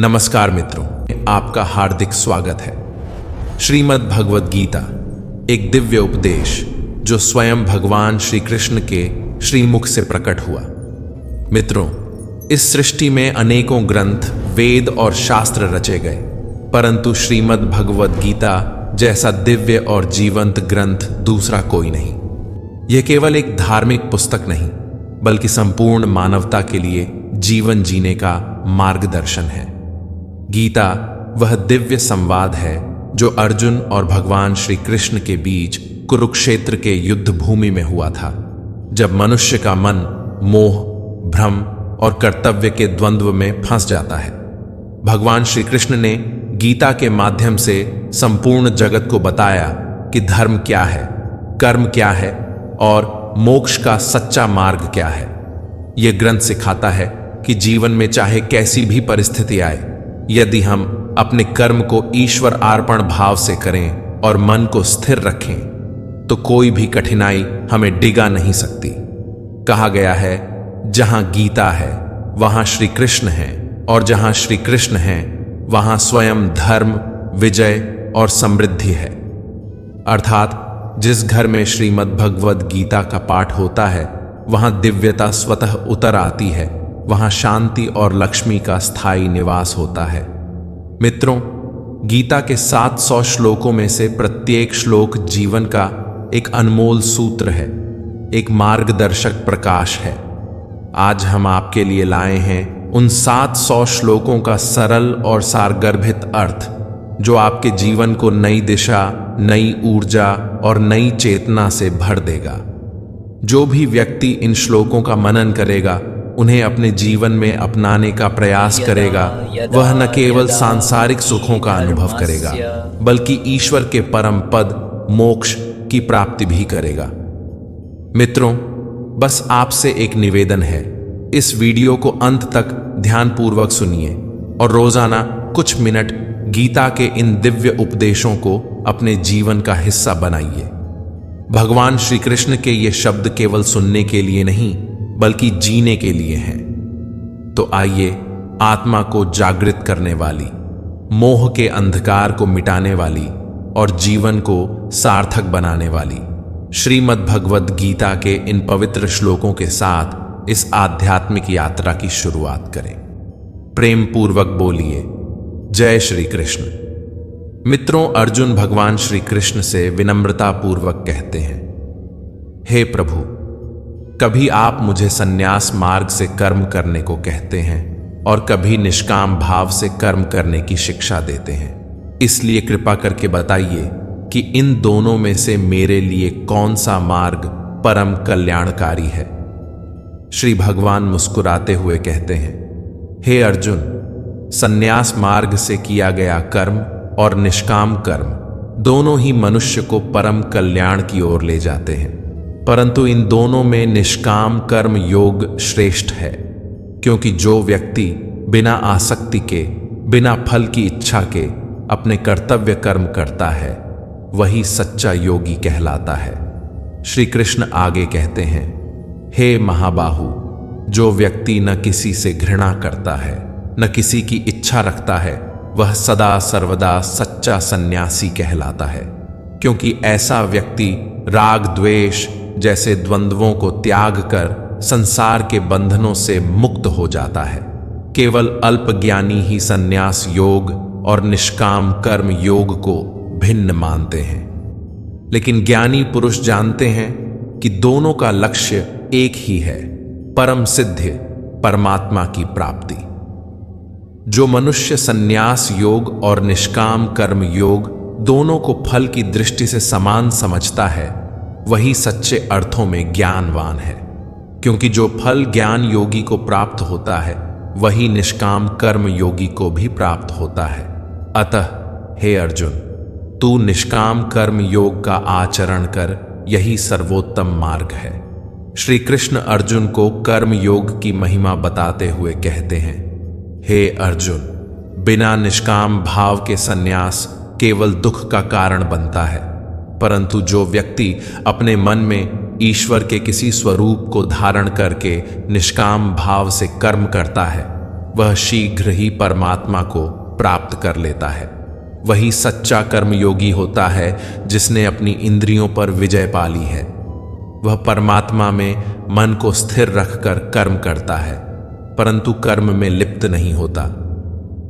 नमस्कार मित्रों, आपका हार्दिक स्वागत है। श्रीमद् भगवद गीता एक दिव्य उपदेश जो स्वयं भगवान श्री कृष्ण के श्रीमुख से प्रकट हुआ। मित्रों, इस सृष्टि में अनेकों ग्रंथ, वेद और शास्त्र रचे गए, परंतु श्रीमद् भगवद गीता जैसा दिव्य और जीवंत ग्रंथ दूसरा कोई नहीं। यह केवल एक धार्मिक पुस्तक नहीं, बल्कि संपूर्ण मानवता के लिए जीवन जीने का मार्गदर्शन है। गीता वह दिव्य संवाद है जो अर्जुन और भगवान श्री कृष्ण के बीच कुरुक्षेत्र के युद्ध भूमि में हुआ था, जब मनुष्य का मन मोह, भ्रम और कर्तव्य के द्वंद्व में फंस जाता है। भगवान श्री कृष्ण ने गीता के माध्यम से संपूर्ण जगत को बताया कि धर्म क्या है, कर्म क्या है और मोक्ष का सच्चा मार्ग क्या है। यह ग्रंथ सिखाता है कि जीवन में चाहे कैसी भी परिस्थिति आए, यदि हम अपने कर्म को ईश्वर अर्पण भाव से करें और मन को स्थिर रखें, तो कोई भी कठिनाई हमें डिगा नहीं सकती। कहा गया है, जहां गीता है वहां श्री कृष्ण है, और जहां श्री कृष्ण है वहां स्वयं धर्म, विजय और समृद्धि है। अर्थात जिस घर में श्रीमद् भगवद गीता का पाठ होता है, वहां दिव्यता स्वतः उतर आती है, वहां शांति और लक्ष्मी का स्थायी निवास होता है। मित्रों, गीता के 700 श्लोकों में से प्रत्येक श्लोक जीवन का एक अनमोल सूत्र है, एक मार्गदर्शक प्रकाश है। आज हम आपके लिए लाए हैं उन 700 श्लोकों का सरल और सारगर्भित अर्थ, जो आपके जीवन को नई दिशा, नई ऊर्जा और नई चेतना से भर देगा। जो भी व्यक्ति इन श्लोकों का मनन करेगा, उन्हें अपने जीवन में अपनाने का प्रयास करेगा, वह न केवल सांसारिक सुखों का अनुभव करेगा, बल्कि ईश्वर के परम पद मोक्ष की प्राप्ति भी करेगा। मित्रों, बस आपसे एक निवेदन है, इस वीडियो को अंत तक ध्यानपूर्वक सुनिए और रोजाना कुछ मिनट गीता के इन दिव्य उपदेशों को अपने जीवन का हिस्सा बनाइए। भगवान श्री कृष्ण के ये शब्द केवल सुनने के लिए नहीं, बल्कि जीने के लिए हैं। तो आइए, आत्मा को जागृत करने वाली, मोह के अंधकार को मिटाने वाली और जीवन को सार्थक बनाने वाली श्रीमद् भगवद गीता के इन पवित्र श्लोकों के साथ इस आध्यात्मिक यात्रा की शुरुआत करें। प्रेम पूर्वक बोलिए, जय श्री कृष्ण। मित्रों, अर्जुन भगवान श्री कृष्ण से विनम्रता पूर्वक कहते हैं, हे प्रभु, कभी आप मुझे संन्यास मार्ग से कर्म करने को कहते हैं और कभी निष्काम भाव से कर्म करने की शिक्षा देते हैं। इसलिए कृपा करके बताइए कि इन दोनों में से मेरे लिए कौन सा मार्ग परम कल्याणकारी है। श्री भगवान मुस्कुराते हुए कहते हैं, हे अर्जुन, संन्यास मार्ग से किया गया कर्म और निष्काम कर्म दोनों ही मनुष्य को परम कल्याण की ओर ले जाते हैं, परंतु इन दोनों में निष्काम कर्म योग श्रेष्ठ है, क्योंकि जो व्यक्ति बिना आसक्ति के, बिना फल की इच्छा के अपने कर्तव्य कर्म करता है, वही सच्चा योगी कहलाता है। श्री कृष्ण आगे कहते हैं, हे महाबाहु, जो व्यक्ति न किसी से घृणा करता है, न किसी की इच्छा रखता है, वह सदा सर्वदा सच्चा सन्यासी कहलाता है, क्योंकि ऐसा व्यक्ति राग द्वेष जैसे द्वंद्वों को त्याग कर संसार के बंधनों से मुक्त हो जाता है। केवल अल्पज्ञानी ही संन्यास योग और निष्काम कर्म योग को भिन्न मानते हैं, लेकिन ज्ञानी पुरुष जानते हैं कि दोनों का लक्ष्य एक ही है, परम सिद्ध परमात्मा की प्राप्ति। जो मनुष्य संन्यास योग और निष्काम कर्म योग दोनों को फल की दृष्टि से समान समझता है, वही सच्चे अर्थों में ज्ञानवान है, क्योंकि जो फल ज्ञान योगी को प्राप्त होता है, वही निष्काम कर्म योगी को भी प्राप्त होता है। अतः हे अर्जुन, तू निष्काम कर्म योग का आचरण कर, यही सर्वोत्तम मार्ग है। श्री कृष्ण अर्जुन को कर्म योग की महिमा बताते हुए कहते हैं, हे अर्जुन, बिना निष्काम भाव के संन्यास केवल दुख का कारण बनता है, परंतु जो व्यक्ति अपने मन में ईश्वर के किसी स्वरूप को धारण करके निष्काम भाव से कर्म करता है, वह शीघ्र ही परमात्मा को प्राप्त कर लेता है। वही सच्चा कर्मयोगी होता है जिसने अपनी इंद्रियों पर विजय पा ली है। वह परमात्मा में मन को स्थिर रखकर कर्म करता है, परंतु कर्म में लिप्त नहीं होता।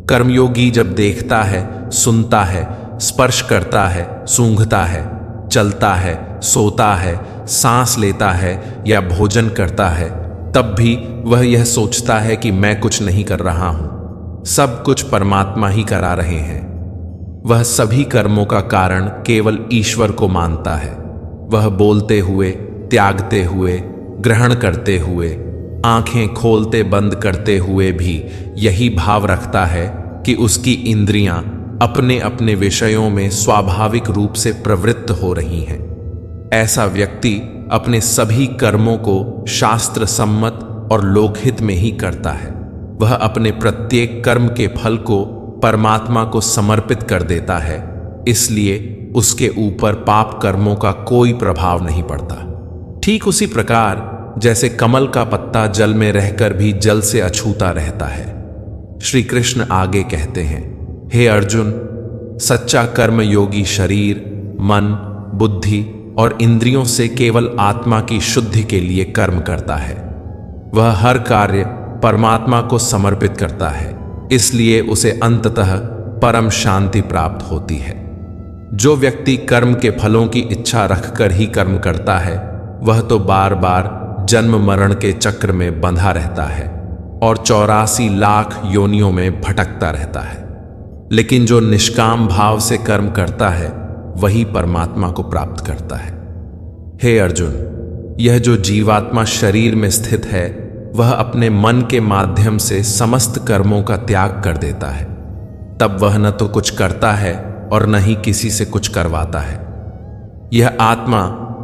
कर्मयोगी जब देखता है, सुनता है, स्पर्श करता है, सूंघता है, चलता है, सोता है, सांस लेता है या भोजन करता है, तब भी वह यह सोचता है कि मैं कुछ नहीं कर रहा हूं, सब कुछ परमात्मा ही करा रहे हैं। वह सभी कर्मों का कारण केवल ईश्वर को मानता है। वह बोलते हुए, त्यागते हुए, ग्रहण करते हुए, आंखें खोलते बंद करते हुए भी यही भाव रखता है कि उसकी इंद्रियां अपने अपने विषयों में स्वाभाविक रूप से प्रवृत्त हो रही हैं। ऐसा व्यक्ति अपने सभी कर्मों को शास्त्र सम्मत और लोकहित में ही करता है। वह अपने प्रत्येक कर्म के फल को परमात्मा को समर्पित कर देता है, इसलिए उसके ऊपर पाप कर्मों का कोई प्रभाव नहीं पड़ता। ठीक उसी प्रकार जैसे कमल का पत्ता जल में रहकर भी जल से अछूता रहता है। श्री कृष्ण आगे कहते हैं, हे अर्जुन, सच्चा कर्म योगी शरीर, मन, बुद्धि और इंद्रियों से केवल आत्मा की शुद्धि के लिए कर्म करता है। वह हर कार्य परमात्मा को समर्पित करता है, इसलिए उसे अंततः परम शांति प्राप्त होती है। जो व्यक्ति कर्म के फलों की इच्छा रखकर ही कर्म करता है, वह तो बार बार जन्म मरण के चक्र में बंधा रहता है और 84 लाख योनियों में भटकता रहता है। लेकिन जो निष्काम भाव से कर्म करता है, वही परमात्मा को प्राप्त करता है। हे अर्जुन, यह जो जीवात्मा शरीर में स्थित है, वह अपने मन के माध्यम से समस्त कर्मों का त्याग कर देता है। तब वह न तो कुछ करता है और न ही किसी से कुछ करवाता है। यह आत्मा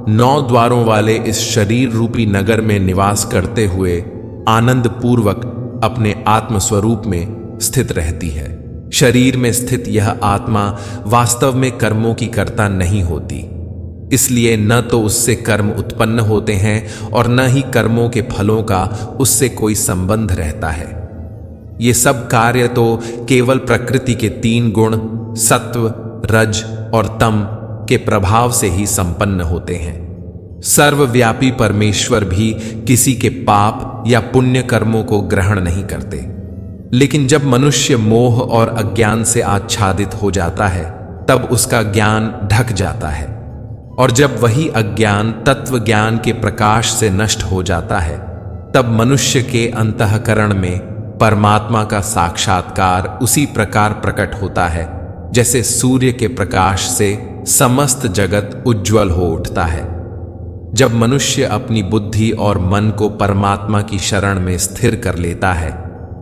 9 द्वारों वाले इस शरीर रूपी नगर में निवास करते हुए आनंद पूर्वक अपने आत्म स्वरूप में स्थित रहती है। शरीर में स्थित यह आत्मा वास्तव में कर्मों की कर्ता नहीं होती, इसलिए न तो उससे कर्म उत्पन्न होते हैं और न ही कर्मों के फलों का उससे कोई संबंध रहता है। ये सब कार्य तो केवल प्रकृति के 3 गुण सत्व, रज और तम के प्रभाव से ही संपन्न होते हैं। सर्वव्यापी परमेश्वर भी किसी के पाप या पुण्य कर्मों को ग्रहण नहीं करते। लेकिन जब मनुष्य मोह और अज्ञान से आच्छादित हो जाता है, तब उसका ज्ञान ढक जाता है, और जब वही अज्ञान तत्व ज्ञान के प्रकाश से नष्ट हो जाता है, तब मनुष्य के अंतःकरण में परमात्मा का साक्षात्कार उसी प्रकार प्रकट होता है जैसे सूर्य के प्रकाश से समस्त जगत उज्ज्वल हो उठता है। जब मनुष्य अपनी बुद्धि और मन को परमात्मा की शरण में स्थिर कर लेता है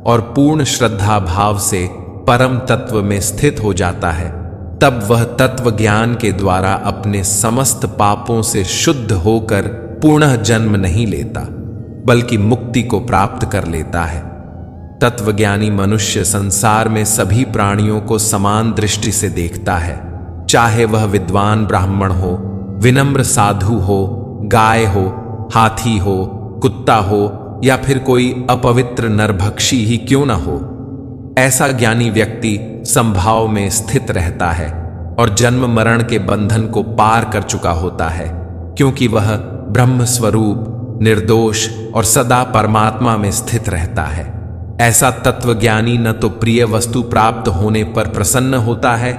और पूर्ण श्रद्धा भाव से परम तत्व में स्थित हो जाता है, तब वह तत्व ज्ञान के द्वारा अपने समस्त पापों से शुद्ध होकर पुनः जन्म नहीं लेता, बल्कि मुक्ति को प्राप्त कर लेता है। तत्वज्ञानी मनुष्य संसार में सभी प्राणियों को समान दृष्टि से देखता है, चाहे वह विद्वान ब्राह्मण हो, विनम्र साधु हो, गाय हो, हाथी हो, कुत्ता हो या फिर कोई अपवित्र नरभक्षी ही क्यों न हो। ऐसा ज्ञानी व्यक्ति संभाव में स्थित रहता है और जन्म मरण के बंधन को पार कर चुका होता है, क्योंकि वह ब्रह्म स्वरूप, निर्दोष और सदा परमात्मा में स्थित रहता है। ऐसा तत्वज्ञानी न तो प्रिय वस्तु प्राप्त होने पर प्रसन्न होता है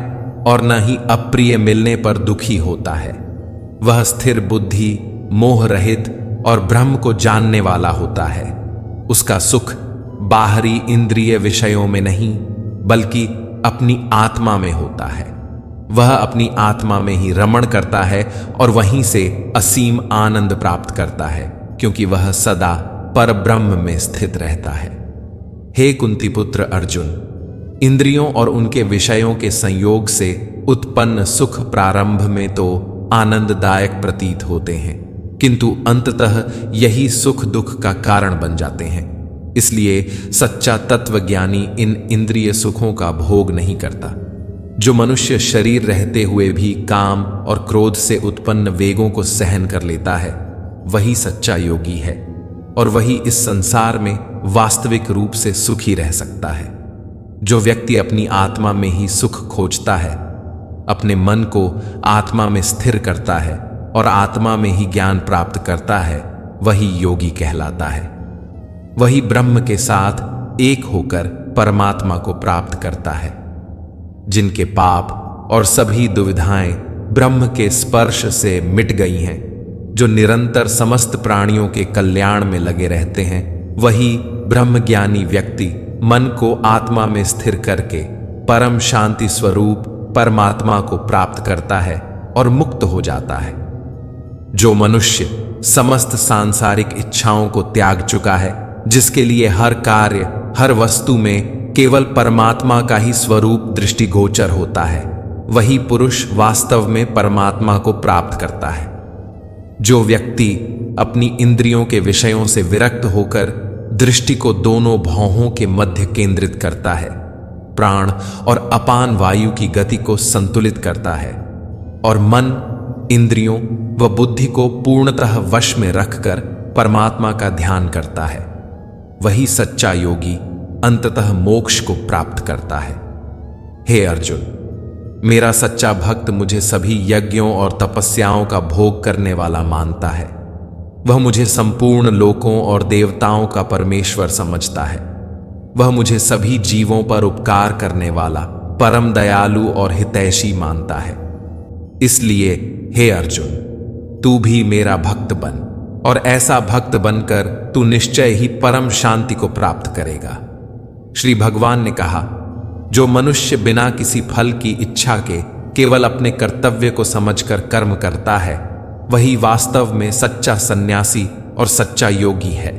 और न ही अप्रिय मिलने पर दुखी होता है। वह स्थिर बुद्धि, मोह रहित और ब्रह्म को जानने वाला होता है। उसका सुख बाहरी इंद्रिय विषयों में नहीं, बल्कि अपनी आत्मा में होता है। वह अपनी आत्मा में ही रमण करता है और वहीं से असीम आनंद प्राप्त करता है, क्योंकि वह सदा परब्रह्म में स्थित रहता है। हे कुंती पुत्र अर्जुन, इंद्रियों और उनके विषयों के संयोग से उत्पन्न सुख प्रारंभ में तो आनंददायक प्रतीत होते हैं, किंतु अंततः यही सुख दुख का कारण बन जाते हैं। इसलिए सच्चा तत्वज्ञानी इन इंद्रिय सुखों का भोग नहीं करता। जो मनुष्य शरीर रहते हुए भी काम और क्रोध से उत्पन्न वेगों को सहन कर लेता है, वही सच्चा योगी है, और वही इस संसार में वास्तविक रूप से सुखी रह सकता है। जो व्यक्ति अपनी आत्मा में ही सुख खोजता है, अपने मन को आत्मा में स्थिर करता है और आत्मा में ही ज्ञान प्राप्त करता है, वही योगी कहलाता है। वही ब्रह्म के साथ एक होकर परमात्मा को प्राप्त करता है। जिनके पाप और सभी दुविधाएं ब्रह्म के स्पर्श से मिट गई हैं, जो निरंतर समस्त प्राणियों के कल्याण में लगे रहते हैं, वही ब्रह्मज्ञानी व्यक्ति मन को आत्मा में स्थिर करके परम शांति स्वरूप परमात्मा को प्राप्त करता है और मुक्त हो जाता है। जो मनुष्य समस्त सांसारिक इच्छाओं को त्याग चुका है, जिसके लिए हर कार्य हर वस्तु में केवल परमात्मा का ही स्वरूप दृष्टिगोचर होता है, वही पुरुष वास्तव में परमात्मा को प्राप्त करता है। जो व्यक्ति अपनी इंद्रियों के विषयों से विरक्त होकर दृष्टि को दोनों भौहों के मध्य केंद्रित करता है, प्राण और अपान वायु की गति को संतुलित करता है और मन, इंद्रियों व बुद्धि को पूर्णतः वश में रखकर परमात्मा का ध्यान करता है, वही सच्चा योगी अंततः मोक्ष को प्राप्त करता है। हे अर्जुन, मेरा सच्चा भक्त मुझे सभी यज्ञों और तपस्याओं का भोग करने वाला मानता है। वह मुझे संपूर्ण लोकों और देवताओं का परमेश्वर समझता है। वह मुझे सभी जीवों पर उपकार करने वाला परम दयालु और हितैषी मानता है। इसलिए हे अर्जुन, तू भी मेरा भक्त बन और ऐसा भक्त बनकर तू निश्चय ही परम शांति को प्राप्त करेगा। श्री भगवान ने कहा, जो मनुष्य बिना किसी फल की इच्छा के केवल अपने कर्तव्य को समझकर कर्म करता है, वही वास्तव में सच्चा सन्यासी और सच्चा योगी है।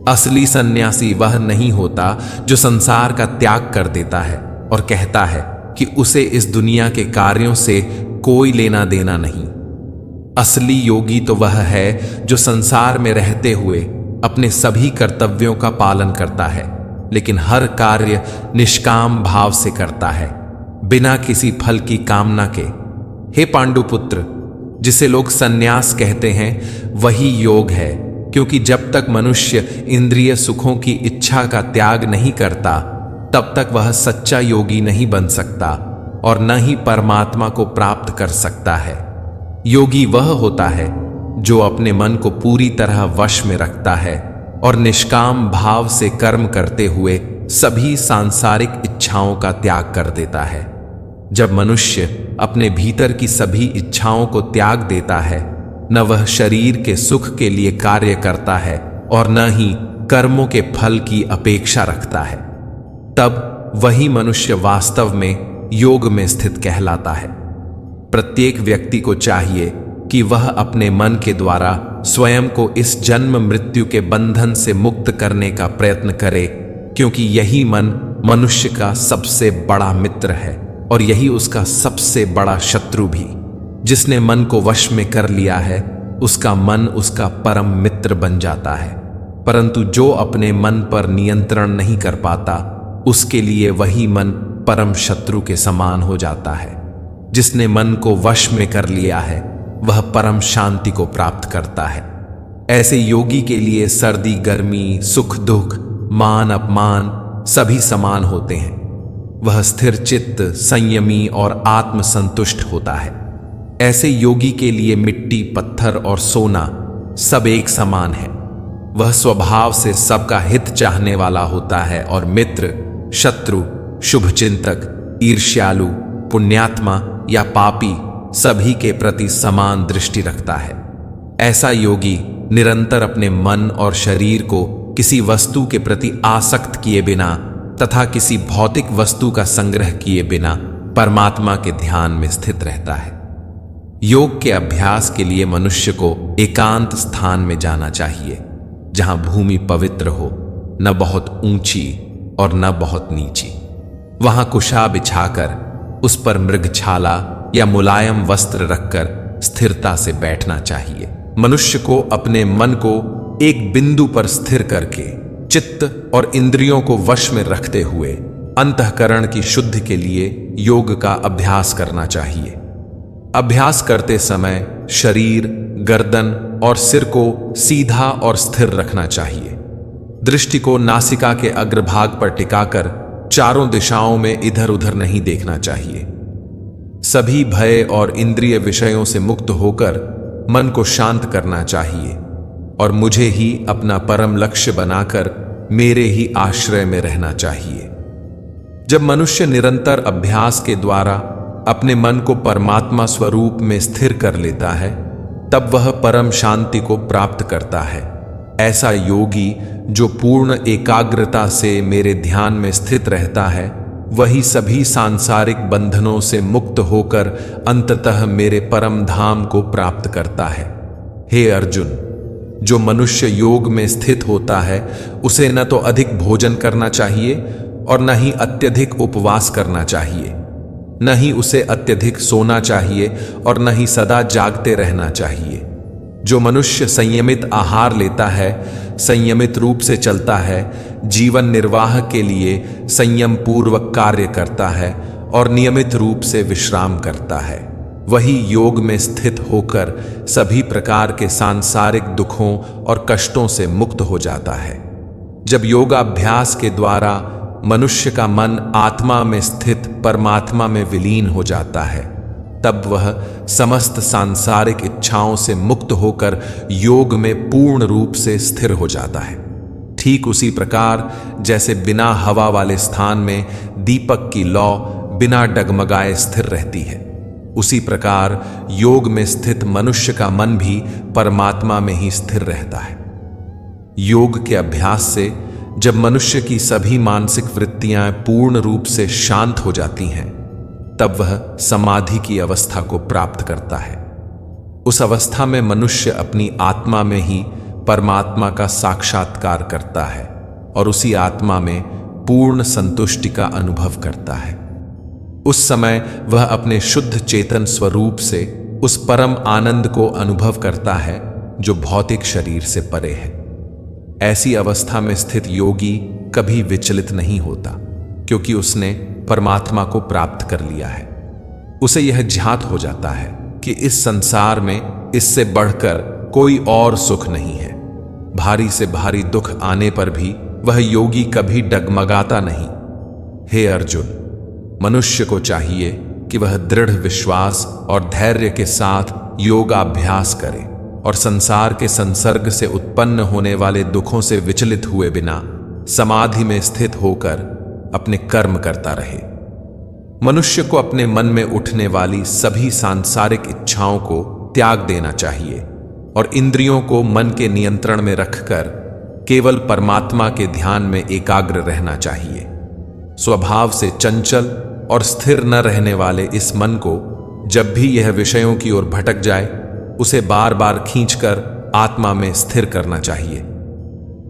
असली सन्यासी वह नहीं होता जो संसार का त्याग कर देता है और कहता है कि उसे इस दुनिया के कार्यों से कोई लेना देना नहीं। असली योगी तो वह है जो संसार में रहते हुए अपने सभी कर्तव्यों का पालन करता है, लेकिन हर कार्य निष्काम भाव से करता है, बिना किसी फल की कामना के। हे पांडुपुत्र, जिसे लोग सन्यास कहते हैं, वही योग है, क्योंकि जब तक मनुष्य इंद्रिय सुखों की इच्छा का त्याग नहीं करता, तब तक वह सच्चा योगी नहीं बन सकता और न ही परमात्मा को प्राप्त कर सकता है। योगी वह होता है जो अपने मन को पूरी तरह वश में रखता है और निष्काम भाव से कर्म करते हुए सभी सांसारिक इच्छाओं का त्याग कर देता है। जब मनुष्य अपने भीतर की सभी इच्छाओं को त्याग देता है, न वह शरीर के सुख के लिए कार्य करता है और न ही कर्मों के फल की अपेक्षा रखता है, तब वही मनुष्य वास्तव में योग में स्थित कहलाता है। प्रत्येक व्यक्ति को चाहिए कि वह अपने मन के द्वारा स्वयं को इस जन्म मृत्यु के बंधन से मुक्त करने का प्रयत्न करे, क्योंकि यही मन मनुष्य का सबसे बड़ा मित्र है और यही उसका सबसे बड़ा शत्रु भी। जिसने मन को वश में कर लिया है, उसका मन उसका परम मित्र बन जाता है, परंतु जो अपने मन पर नियंत्रण नहीं कर पाता, उसके लिए वही मन परम शत्रु के समान हो जाता है। जिसने मन को वश में कर लिया है, वह परम शांति को प्राप्त करता है। ऐसे योगी के लिए सर्दी गर्मी, सुख दुख, मान अपमान सभी समान होते हैं। वह स्थिर चित्त, संयमी और आत्मसंतुष्ट होता है। ऐसे योगी के लिए मिट्टी, पत्थर और सोना सब एक समान है। वह स्वभाव से सबका हित चाहने वाला होता है और मित्र, शत्रु, शुभचिंतक, ईर्ष्यालु, पुण्यात्मा या पापी सभी के प्रति समान दृष्टि रखता है। ऐसा योगी निरंतर अपने मन और शरीर को किसी वस्तु के प्रति आसक्त किए बिना तथा किसी भौतिक वस्तु का संग्रह किए बिना परमात्मा के ध्यान में स्थित रहता है। योग के अभ्यास के लिए मनुष्य को एकांत स्थान में जाना चाहिए, जहां भूमि पवित्र हो, न बहुत ऊंची और न बहुत नीची। वहां कुशा बिछाकर उस पर मृगछाला या मुलायम वस्त्र रखकर स्थिरता से बैठना चाहिए। मनुष्य को अपने मन को एक बिंदु पर स्थिर करके चित्त और इंद्रियों को वश में रखते हुए अंतःकरण की शुद्धि के लिए योग का अभ्यास करना चाहिए। अभ्यास करते समय शरीर, गर्दन और सिर को सीधा और स्थिर रखना चाहिए। दृष्टि को नासिका के अग्रभाग पर टिकाकर चारों दिशाओं में इधर उधर नहीं देखना चाहिए। सभी भय और इंद्रिय विषयों से मुक्त होकर मन को शांत करना चाहिए और मुझे ही अपना परम लक्ष्य बनाकर मेरे ही आश्रय में रहना चाहिए। जब मनुष्य निरंतर अभ्यास के द्वारा अपने मन को परमात्मा स्वरूप में स्थिर कर लेता है, तब वह परम शांति को प्राप्त करता है। ऐसा योगी जो पूर्ण एकाग्रता से मेरे ध्यान में स्थित रहता है, वही सभी सांसारिक बंधनों से मुक्त होकर अंततः मेरे परम धाम को प्राप्त करता है। हे अर्जुन, जो मनुष्य योग में स्थित होता है, उसे न तो अधिक भोजन करना चाहिए और न ही अत्यधिक उपवास करना चाहिए, न ही उसे अत्यधिक सोना चाहिए और न ही सदा जागते रहना चाहिए। जो मनुष्य संयमित आहार लेता है, संयमित रूप से चलता है, जीवन निर्वाह के लिए संयम पूर्वक कार्य करता है और नियमित रूप से विश्राम करता है, वही योग में स्थित होकर सभी प्रकार के सांसारिक दुखों और कष्टों से मुक्त हो जाता है। जब योगाभ्यास के द्वारा मनुष्य का मन आत्मा में स्थित परमात्मा में विलीन हो जाता है, तब वह समस्त सांसारिक इच्छाओं से मुक्त होकर योग में पूर्ण रूप से स्थिर हो जाता है। ठीक उसी प्रकार जैसे बिना हवा वाले स्थान में दीपक की लौ बिना डगमगाए स्थिर रहती है, उसी प्रकार योग में स्थित मनुष्य का मन भी परमात्मा में ही स्थिर रहता है। योग के अभ्यास से जब मनुष्य की सभी मानसिक वृत्तियां पूर्ण रूप से शांत हो जाती हैं, तब वह समाधि की अवस्था को प्राप्त करता है। उस अवस्था में मनुष्य अपनी आत्मा में ही परमात्मा का साक्षात्कार करता है और उसी आत्मा में पूर्ण संतुष्टि का अनुभव करता है। उस समय वह अपने शुद्ध चेतन स्वरूप से उस परम आनंद को अनुभव करता है जो भौतिक शरीर से परे है। ऐसी अवस्था में स्थित योगी कभी विचलित नहीं होता, क्योंकि उसने परमात्मा को प्राप्त कर लिया है। उसे यह ज्ञात हो जाता है कि इस संसार में इससे बढ़कर कोई और सुख नहीं है। भारी से भारी दुख आने पर भी वह योगी कभी डगमगाता नहीं। हे अर्जुन, मनुष्य को चाहिए कि वह दृढ़ विश्वास और धैर्य के साथ योगाभ्यास करे और संसार के संसर्ग से उत्पन्न होने वाले दुखों से विचलित हुए बिना समाधि में स्थित होकर अपने कर्म करता रहे। मनुष्य को अपने मन में उठने वाली सभी सांसारिक इच्छाओं को त्याग देना चाहिए और इंद्रियों को मन के नियंत्रण में रखकर केवल परमात्मा के ध्यान में एकाग्र रहना चाहिए। स्वभाव से चंचल और स्थिर न रहने वाले इस मन को जब भी यह विषयों की ओर भटक जाए, उसे बार बार खींचकर आत्मा में स्थिर करना चाहिए।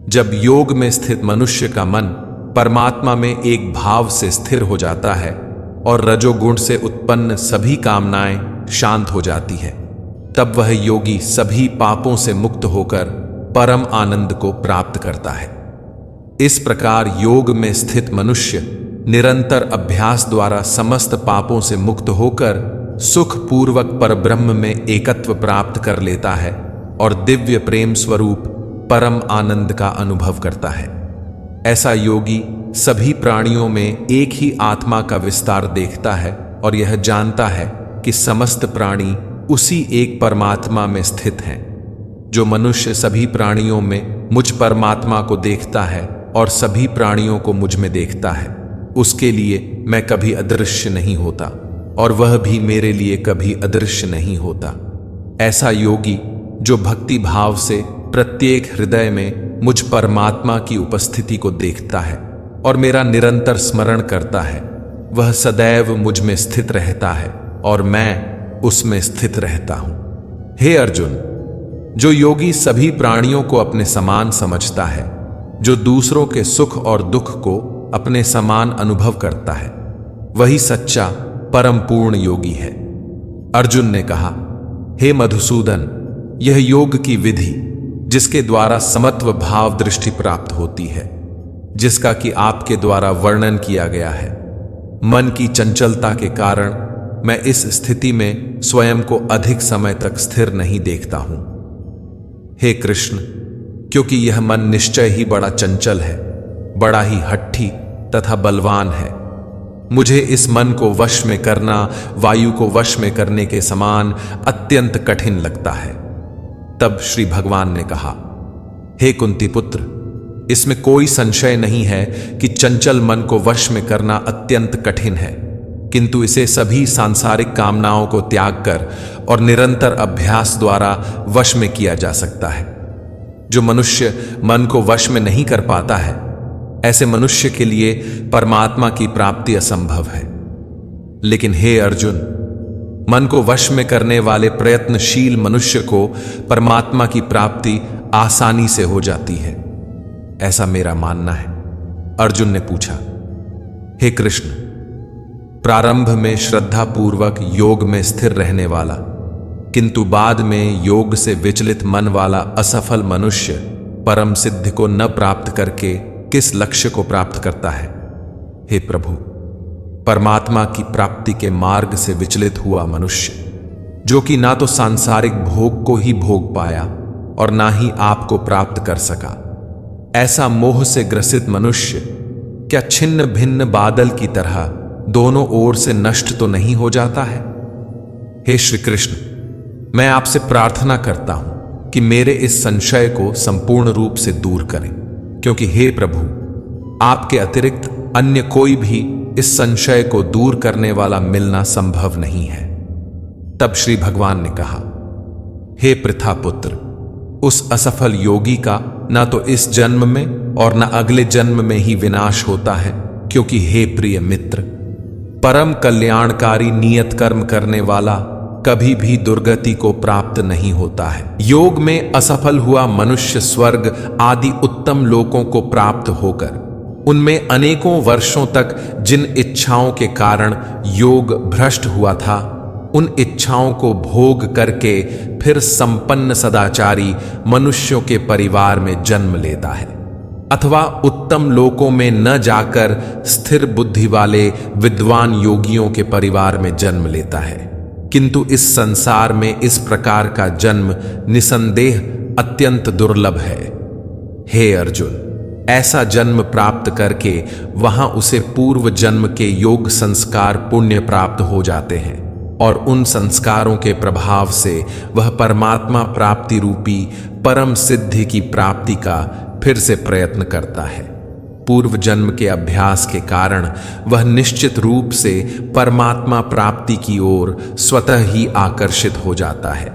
जब योग में स्थित मनुष्य का मन परमात्मा में एक भाव से स्थिर हो जाता है और रजोगुण से उत्पन्न सभी कामनाएं शांत हो जाती है, तब वह योगी सभी पापों से मुक्त होकर परम आनंद को प्राप्त करता है। इस प्रकार योग में स्थित मनुष्य निरंतर अभ्यास द्वारा समस्त पापों से मुक्त होकर सुख पूर्वक परब्रह्म में एकत्व प्राप्त कर लेता है और दिव्य प्रेम स्वरूप परम आनंद का अनुभव करता है। ऐसा योगी सभी प्राणियों में एक ही आत्मा का विस्तार देखता है और यह जानता है कि समस्त प्राणी उसी एक परमात्मा में स्थित हैं। जो मनुष्य सभी प्राणियों में मुझ परमात्मा को देखता है और सभी प्राणियों को मुझ में देखता है, उसके लिए मैं कभी अदृश्य नहीं होता और वह भी मेरे लिए कभी अदृश्य नहीं होता। ऐसा योगी जो भक्ति भाव से प्रत्येक हृदय में मुझ परमात्मा की उपस्थिति को देखता है और मेरा निरंतर स्मरण करता है, वह सदैव मुझ में स्थित रहता है और मैं उसमें स्थित रहता हूं। हे अर्जुन, जो योगी सभी प्राणियों को अपने समान समझता है, जो दूसरों के सुख और दुख को अपने समान अनुभव करता है, वही सच्चा परम पूर्ण योगी है। अर्जुन ने कहा, हे मधुसूदन, यह योग की विधि जिसके द्वारा समत्व भाव दृष्टि प्राप्त होती है, जिसका कि आपके द्वारा वर्णन किया गया है, मन की चंचलता के कारण मैं इस स्थिति में स्वयं को अधिक समय तक स्थिर नहीं देखता हूं। हे कृष्ण, क्योंकि यह मन निश्चय ही बड़ा चंचल है, बड़ा ही हट्ठी तथा बलवान है। मुझे इस मन को वश में करना वायु को वश में करने के समान अत्यंत कठिन लगता है। तब श्री भगवान ने कहा, हे कुंती पुत्र, इसमें कोई संशय नहीं है कि चंचल मन को वश में करना अत्यंत कठिन है, किंतु इसे सभी सांसारिक कामनाओं को त्याग कर और निरंतर अभ्यास द्वारा वश में किया जा सकता है। जो मनुष्य मन को वश में नहीं कर पाता है, ऐसे मनुष्य के लिए परमात्मा की प्राप्ति असंभव है। लेकिन हे अर्जुन, मन को वश में करने वाले प्रयत्नशील मनुष्य को परमात्मा की प्राप्ति आसानी से हो जाती है, ऐसा मेरा मानना है। अर्जुन ने पूछा, हे कृष्ण, प्रारंभ में श्रद्धा पूर्वक योग में स्थिर रहने वाला किंतु बाद में योग से विचलित मन वाला असफल मनुष्य परम सिद्धि को न प्राप्त करके किस लक्ष्य को प्राप्त करता है? हे प्रभु, परमात्मा की प्राप्ति के मार्ग से विचलित हुआ मनुष्य, जो कि ना तो सांसारिक भोग को ही भोग पाया और ना ही आपको प्राप्त कर सका, ऐसा मोह से ग्रसित मनुष्य क्या छिन्न भिन्न बादल की तरह दोनों ओर से नष्ट तो नहीं हो जाता है? हे श्री कृष्ण, मैं आपसे प्रार्थना करता हूं कि मेरे इस संशय को संपूर्ण रूप से दूर करें, क्योंकि हे प्रभु, आपके अतिरिक्त अन्य कोई भी इस संशय को दूर करने वाला मिलना संभव नहीं है। तब श्री भगवान ने कहा, हे पृथा पुत्र, उस असफल योगी का ना तो इस जन्म में और ना अगले जन्म में ही विनाश होता है, क्योंकि हे प्रिय मित्र, परम कल्याणकारी नियत कर्म करने वाला कभी भी दुर्गति को प्राप्त नहीं होता है। योग में असफल हुआ मनुष्य स्वर्ग आदि उत्तम लोकों को प्राप्त होकर उनमें अनेकों वर्षों तक जिन इच्छाओं के कारण योग भ्रष्ट हुआ था, उन इच्छाओं को भोग करके फिर संपन्न सदाचारी मनुष्यों के परिवार में जन्म लेता है, अथवा उत्तम लोकों में न जाकर स्थिर बुद्धि वाले विद्वान योगियों के परिवार में जन्म लेता है। किंतु इस संसार में इस प्रकार का जन्म निसंदेह अत्यंत दुर्लभ है। हे अर्जुन, ऐसा जन्म प्राप्त करके वहां उसे पूर्व जन्म के योग संस्कार पुण्य प्राप्त हो जाते हैं और उन संस्कारों के प्रभाव से वह परमात्मा प्राप्ति रूपी परम सिद्धि की प्राप्ति का फिर से प्रयत्न करता है। पूर्व जन्म के अभ्यास के कारण वह निश्चित रूप से परमात्मा प्राप्ति की ओर स्वतः ही आकर्षित हो जाता है।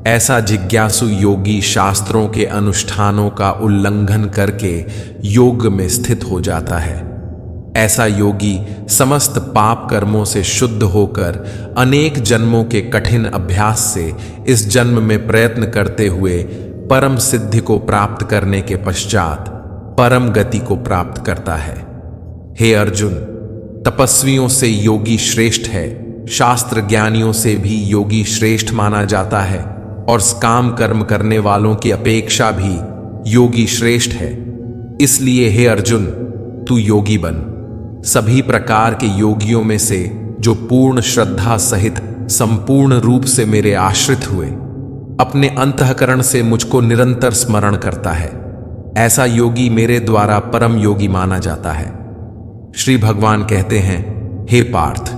ऐसा जिज्ञासु योगी शास्त्रों के अनुष्ठानों का उल्लंघन करके योग में स्थित हो जाता है। ऐसा योगी समस्त पाप कर्मों से शुद्ध होकर अनेक जन्मों के कठिन अभ्यास से इस जन्म में प्रयत्न करते हुए परम सिद्धि को प्राप्त करने के पश्चात परम गति को प्राप्त करता है। हे अर्जुन, तपस्वियों से योगी श्रेष्ठ है, शास्त्र ज्ञानियों से भी योगी श्रेष्ठ माना जाता है और काम कर्म करने वालों की अपेक्षा भी योगी श्रेष्ठ है। इसलिए हे अर्जुन, तू योगी बन। सभी प्रकार के योगियों में से जो पूर्ण श्रद्धा सहित संपूर्ण रूप से मेरे आश्रित हुए, अपने अंतःकरण से मुझको निरंतर स्मरण करता है, ऐसा योगी मेरे द्वारा परम योगी माना जाता है। श्री भगवान कहते हैं, हे पार्थ,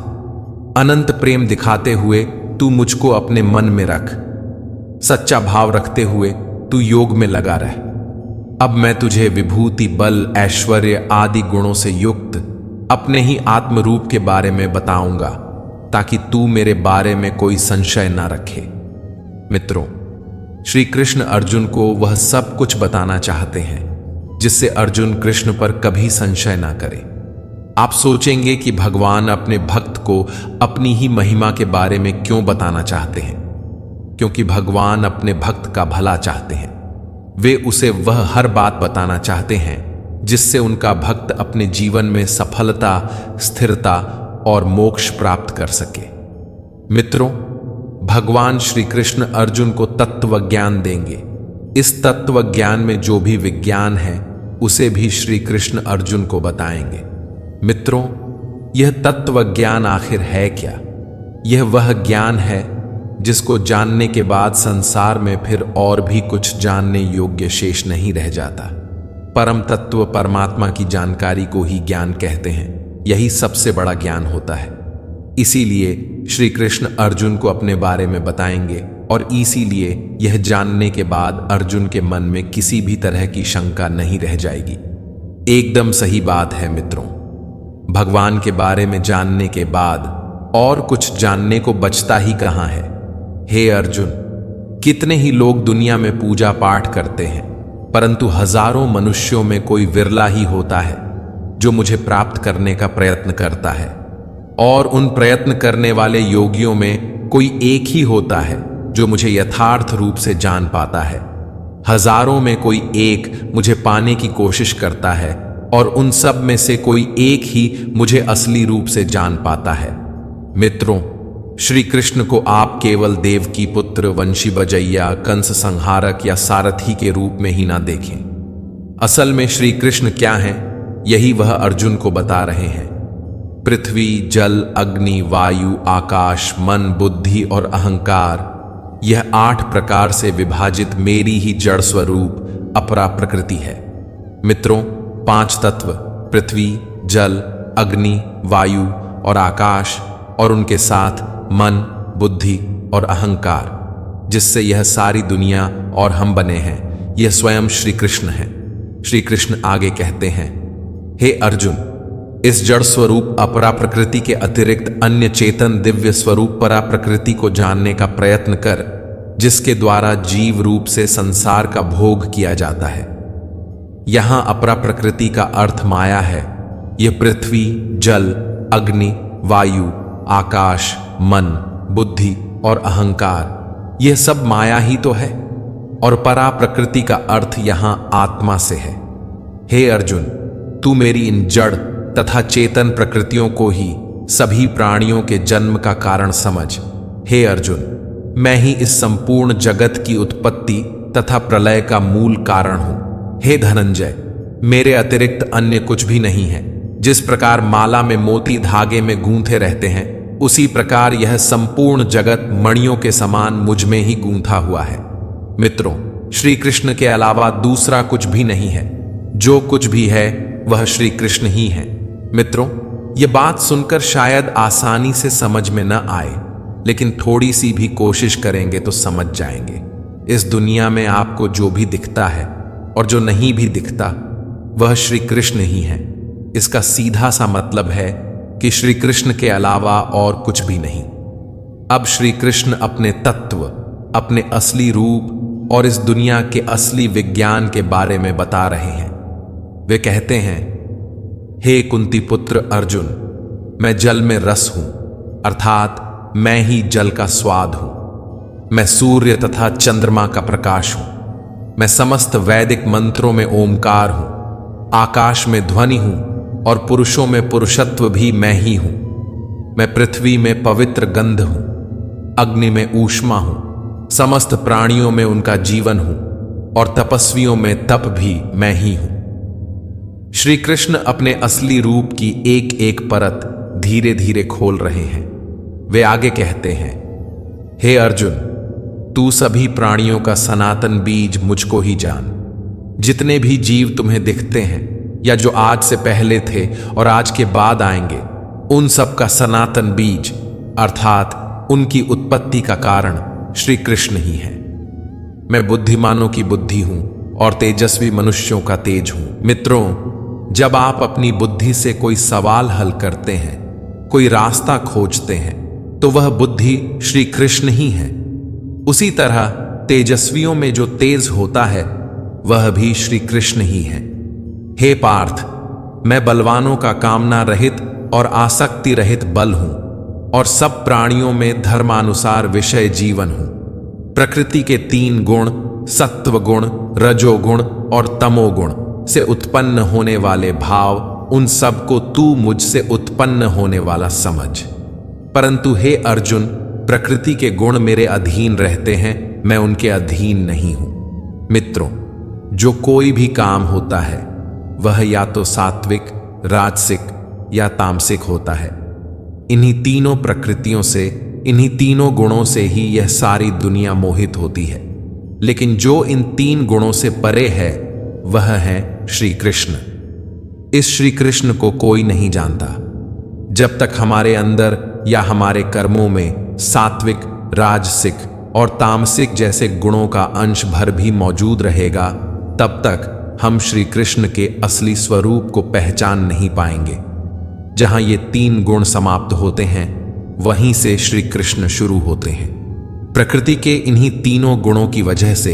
अनंत प्रेम दिखाते हुए तू मुझको अपने मन में रख। सच्चा भाव रखते हुए तू योग में लगा रह। अब मैं तुझे विभूति, बल, ऐश्वर्य आदि गुणों से युक्त अपने ही आत्म रूप के बारे में बताऊंगा, ताकि तू मेरे बारे में कोई संशय ना रखे। मित्रों, श्री कृष्ण अर्जुन को वह सब कुछ बताना चाहते हैं जिससे अर्जुन कृष्ण पर कभी संशय ना करे। आप सोचेंगे कि भगवान अपने भक्त को अपनी ही महिमा के बारे में क्यों बताना चाहते हैं? क्योंकि भगवान अपने भक्त का भला चाहते हैं। वे उसे वह हर बात बताना चाहते हैं जिससे उनका भक्त अपने जीवन में सफलता, स्थिरता और मोक्ष प्राप्त कर सके। मित्रों, भगवान श्री कृष्ण अर्जुन को तत्व ज्ञान देंगे। इस तत्व ज्ञान में जो भी विज्ञान है उसे भी श्री कृष्ण अर्जुन को बताएंगे। मित्रों, यह तत्व ज्ञान आखिर है क्या? यह वह ज्ञान है जिसको जानने के बाद संसार में फिर और भी कुछ जानने योग्य शेष नहीं रह जाता। परम तत्व परमात्मा की जानकारी को ही ज्ञान कहते हैं। यही सबसे बड़ा ज्ञान होता है। इसीलिए श्री कृष्ण अर्जुन को अपने बारे में बताएंगे और इसीलिए यह जानने के बाद अर्जुन के मन में किसी भी तरह की शंका नहीं रह जाएगी। एकदम सही बात है मित्रों। भगवान के बारे में जानने के बाद और कुछ जानने को बचता ही कहां है। हे अर्जुन, कितने ही लोग दुनिया में पूजा पाठ करते हैं, परंतु हजारों मनुष्यों में कोई विरला ही होता है जो मुझे प्राप्त करने का प्रयत्न करता है, और उन प्रयत्न करने वाले योगियों में कोई एक ही होता है जो मुझे यथार्थ रूप से जान पाता है। हजारों में कोई एक मुझे पाने की कोशिश करता है और उन सब में से कोई एक ही मुझे असली रूप से जान पाता है। मित्रों, श्री कृष्ण को आप केवल देवकी पुत्र, वंशी बजैया, कंस संहारक या सारथी के रूप में ही ना देखें। असल में श्री कृष्ण क्या हैं, यही वह अर्जुन को बता रहे हैं। पृथ्वी, जल, अग्नि, वायु, आकाश, मन, बुद्धि और अहंकार, यह 8 प्रकार से विभाजित मेरी ही जड़ स्वरूप अपरा प्रकृति है। मित्रों, 5 तत्व पृथ्वी, जल, अग्नि, वायु और आकाश और उनके साथ मन, बुद्धि और अहंकार, जिससे यह सारी दुनिया और हम बने हैं, यह स्वयं श्री कृष्ण है। श्री कृष्ण आगे कहते हैं, हे अर्जुन, इस जड़ स्वरूप अपरा प्रकृति के अतिरिक्त अन्य चेतन दिव्य स्वरूप परा प्रकृति को जानने का प्रयत्न कर, जिसके द्वारा जीव रूप से संसार का भोग किया जाता है। यहां अपरा प्रकृति का अर्थ माया है। यह पृथ्वी, जल, अग्नि, वायु, आकाश, मन, बुद्धि और अहंकार, यह सब माया ही तो है, और परा प्रकृति का अर्थ यहां आत्मा से है। हे अर्जुन, तू मेरी इन जड़ तथा चेतन प्रकृतियों को ही सभी प्राणियों के जन्म का कारण समझ। हे अर्जुन, मैं ही इस संपूर्ण जगत की उत्पत्ति तथा प्रलय का मूल कारण हूं। हे धनंजय, मेरे अतिरिक्त अन्य कुछ भी नहीं है। जिस प्रकार माला में मोती धागे में गूंथे रहते हैं, उसी प्रकार यह संपूर्ण जगत मणियों के समान मुझ में ही गूंथा हुआ है। मित्रों, श्री कृष्ण के अलावा दूसरा कुछ भी नहीं है। जो कुछ भी है वह श्री कृष्ण ही है। मित्रों, यह बात सुनकर शायद आसानी से समझ में न आए, लेकिन थोड़ी सी भी कोशिश करेंगे तो समझ जाएंगे। इस दुनिया में आपको जो भी दिखता है और जो नहीं भी दिखता, वह श्री कृष्ण ही है। इसका सीधा सा मतलब है कि श्री कृष्ण के अलावा और कुछ भी नहीं। अब श्री कृष्ण अपने तत्व, अपने असली रूप और इस दुनिया के असली विज्ञान के बारे में बता रहे हैं। वे कहते हैं, हे कुंती पुत्र अर्जुन, मैं जल में रस हूं, अर्थात मैं ही जल का स्वाद हूं। मैं सूर्य तथा चंद्रमा का प्रकाश हूं। मैं समस्त वैदिक मंत्रों में ओमकार हूं। आकाश में ध्वनि हूं और पुरुषों में पुरुषत्व भी मैं ही हूं। मैं पृथ्वी में पवित्र गंध हूं, अग्नि में ऊष्मा हूं, समस्त प्राणियों में उनका जीवन हूं और तपस्वियों में तप भी मैं ही हूं। श्री कृष्ण अपने असली रूप की एक एक परत धीरे धीरे खोल रहे हैं। वे आगे कहते हैं, हे अर्जुन, तू सभी प्राणियों का सनातन बीज मुझको ही जान। जितने भी जीव तुम्हें दिखते हैं या जो आज से पहले थे और आज के बाद आएंगे, उन सब का सनातन बीज अर्थात उनकी उत्पत्ति का कारण श्री कृष्ण ही है। मैं बुद्धिमानों की बुद्धि हूं और तेजस्वी मनुष्यों का तेज हूं। मित्रों, जब आप अपनी बुद्धि से कोई सवाल हल करते हैं, कोई रास्ता खोजते हैं, तो वह बुद्धि श्री कृष्ण ही है। उसी तरह तेजस्वियों में जो तेज होता है, वह भी श्री कृष्ण ही है। हे पार्थ, मैं बलवानों का कामना रहित और आसक्ति रहित बल हूं और सब प्राणियों में धर्मानुसार विषय जीवन हूं। प्रकृति के 3 गुण, सत्व गुण, रजोगुण और तमोगुण से उत्पन्न होने वाले भाव, उन सब को तू मुझसे उत्पन्न होने वाला समझ। परंतु हे अर्जुन, प्रकृति के गुण मेरे अधीन रहते हैं, मैं उनके अधीन नहीं हूं। मित्रों, जो कोई भी काम होता है वह या तो सात्विक, राजसिक या तामसिक होता है। इन्हीं तीनों प्रकृतियों से इन्हीं तीनों गुणों से ही यह सारी दुनिया मोहित होती है, लेकिन जो इन तीन गुणों से परे है वह है श्री कृष्ण। इस श्री कृष्ण को कोई नहीं जानता। जब तक हमारे अंदर या हमारे कर्मों में सात्विक, राजसिक और तामसिक जैसे गुणों का अंश भर भी मौजूद रहेगा, तब तक हम श्री कृष्ण के असली स्वरूप को पहचान नहीं पाएंगे। जहां ये तीन गुण समाप्त होते हैं, वहीं से श्री कृष्ण शुरू होते हैं। प्रकृति के इन्हीं तीनों गुणों की वजह से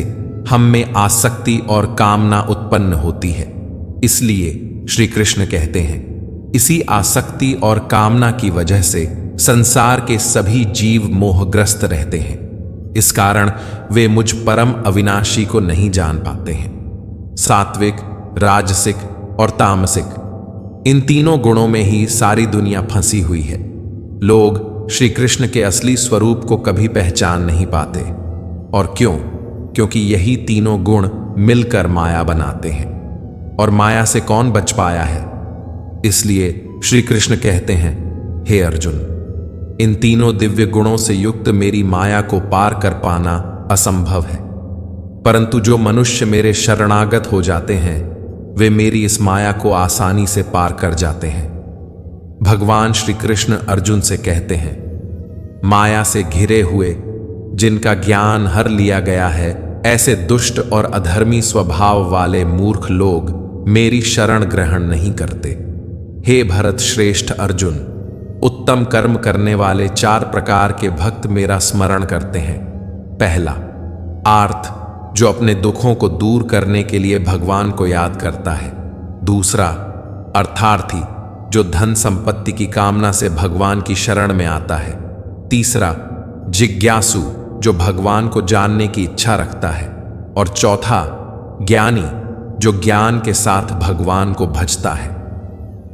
हम में आसक्ति और कामना उत्पन्न होती है। इसलिए श्री कृष्ण कहते हैं, इसी आसक्ति और कामना की वजह से संसार के सभी जीव मोहग्रस्त रहते हैं। इस कारण वे मुझ परम अविनाशी को नहीं जान पाते हैं। सात्विक, राजसिक और तामसिक, इन तीनों गुणों में ही सारी दुनिया फंसी हुई है। लोग श्री कृष्ण के असली स्वरूप को कभी पहचान नहीं पाते। और क्यों? क्योंकि यही तीनों गुण मिलकर माया बनाते हैं, और माया से कौन बच पाया है? इसलिए श्री कृष्ण कहते हैं, हे अर्जुन, इन तीनों दिव्य गुणों से युक्त मेरी माया को पार कर पाना असंभव है। परंतु जो मनुष्य मेरे शरणागत हो जाते हैं, वे मेरी इस माया को आसानी से पार कर जाते हैं। भगवान श्री कृष्ण अर्जुन से कहते हैं, माया से घिरे हुए, जिनका ज्ञान हर लिया गया है, ऐसे दुष्ट और अधर्मी स्वभाव वाले मूर्ख लोग मेरी शरण ग्रहण नहीं करते। हे भरत श्रेष्ठ अर्जुन, उत्तम कर्म करने वाले 4 प्रकार के भक्त मेरा स्मरण करते हैं। पहला, आर्त, जो अपने दुखों को दूर करने के लिए भगवान को याद करता है। दूसरा, अर्थार्थी, जो धन संपत्ति की कामना से भगवान की शरण में आता है। तीसरा, जिज्ञासु, जो भगवान को जानने की इच्छा रखता है। और चौथा, ज्ञानी, जो ज्ञान के साथ भगवान को भजता है।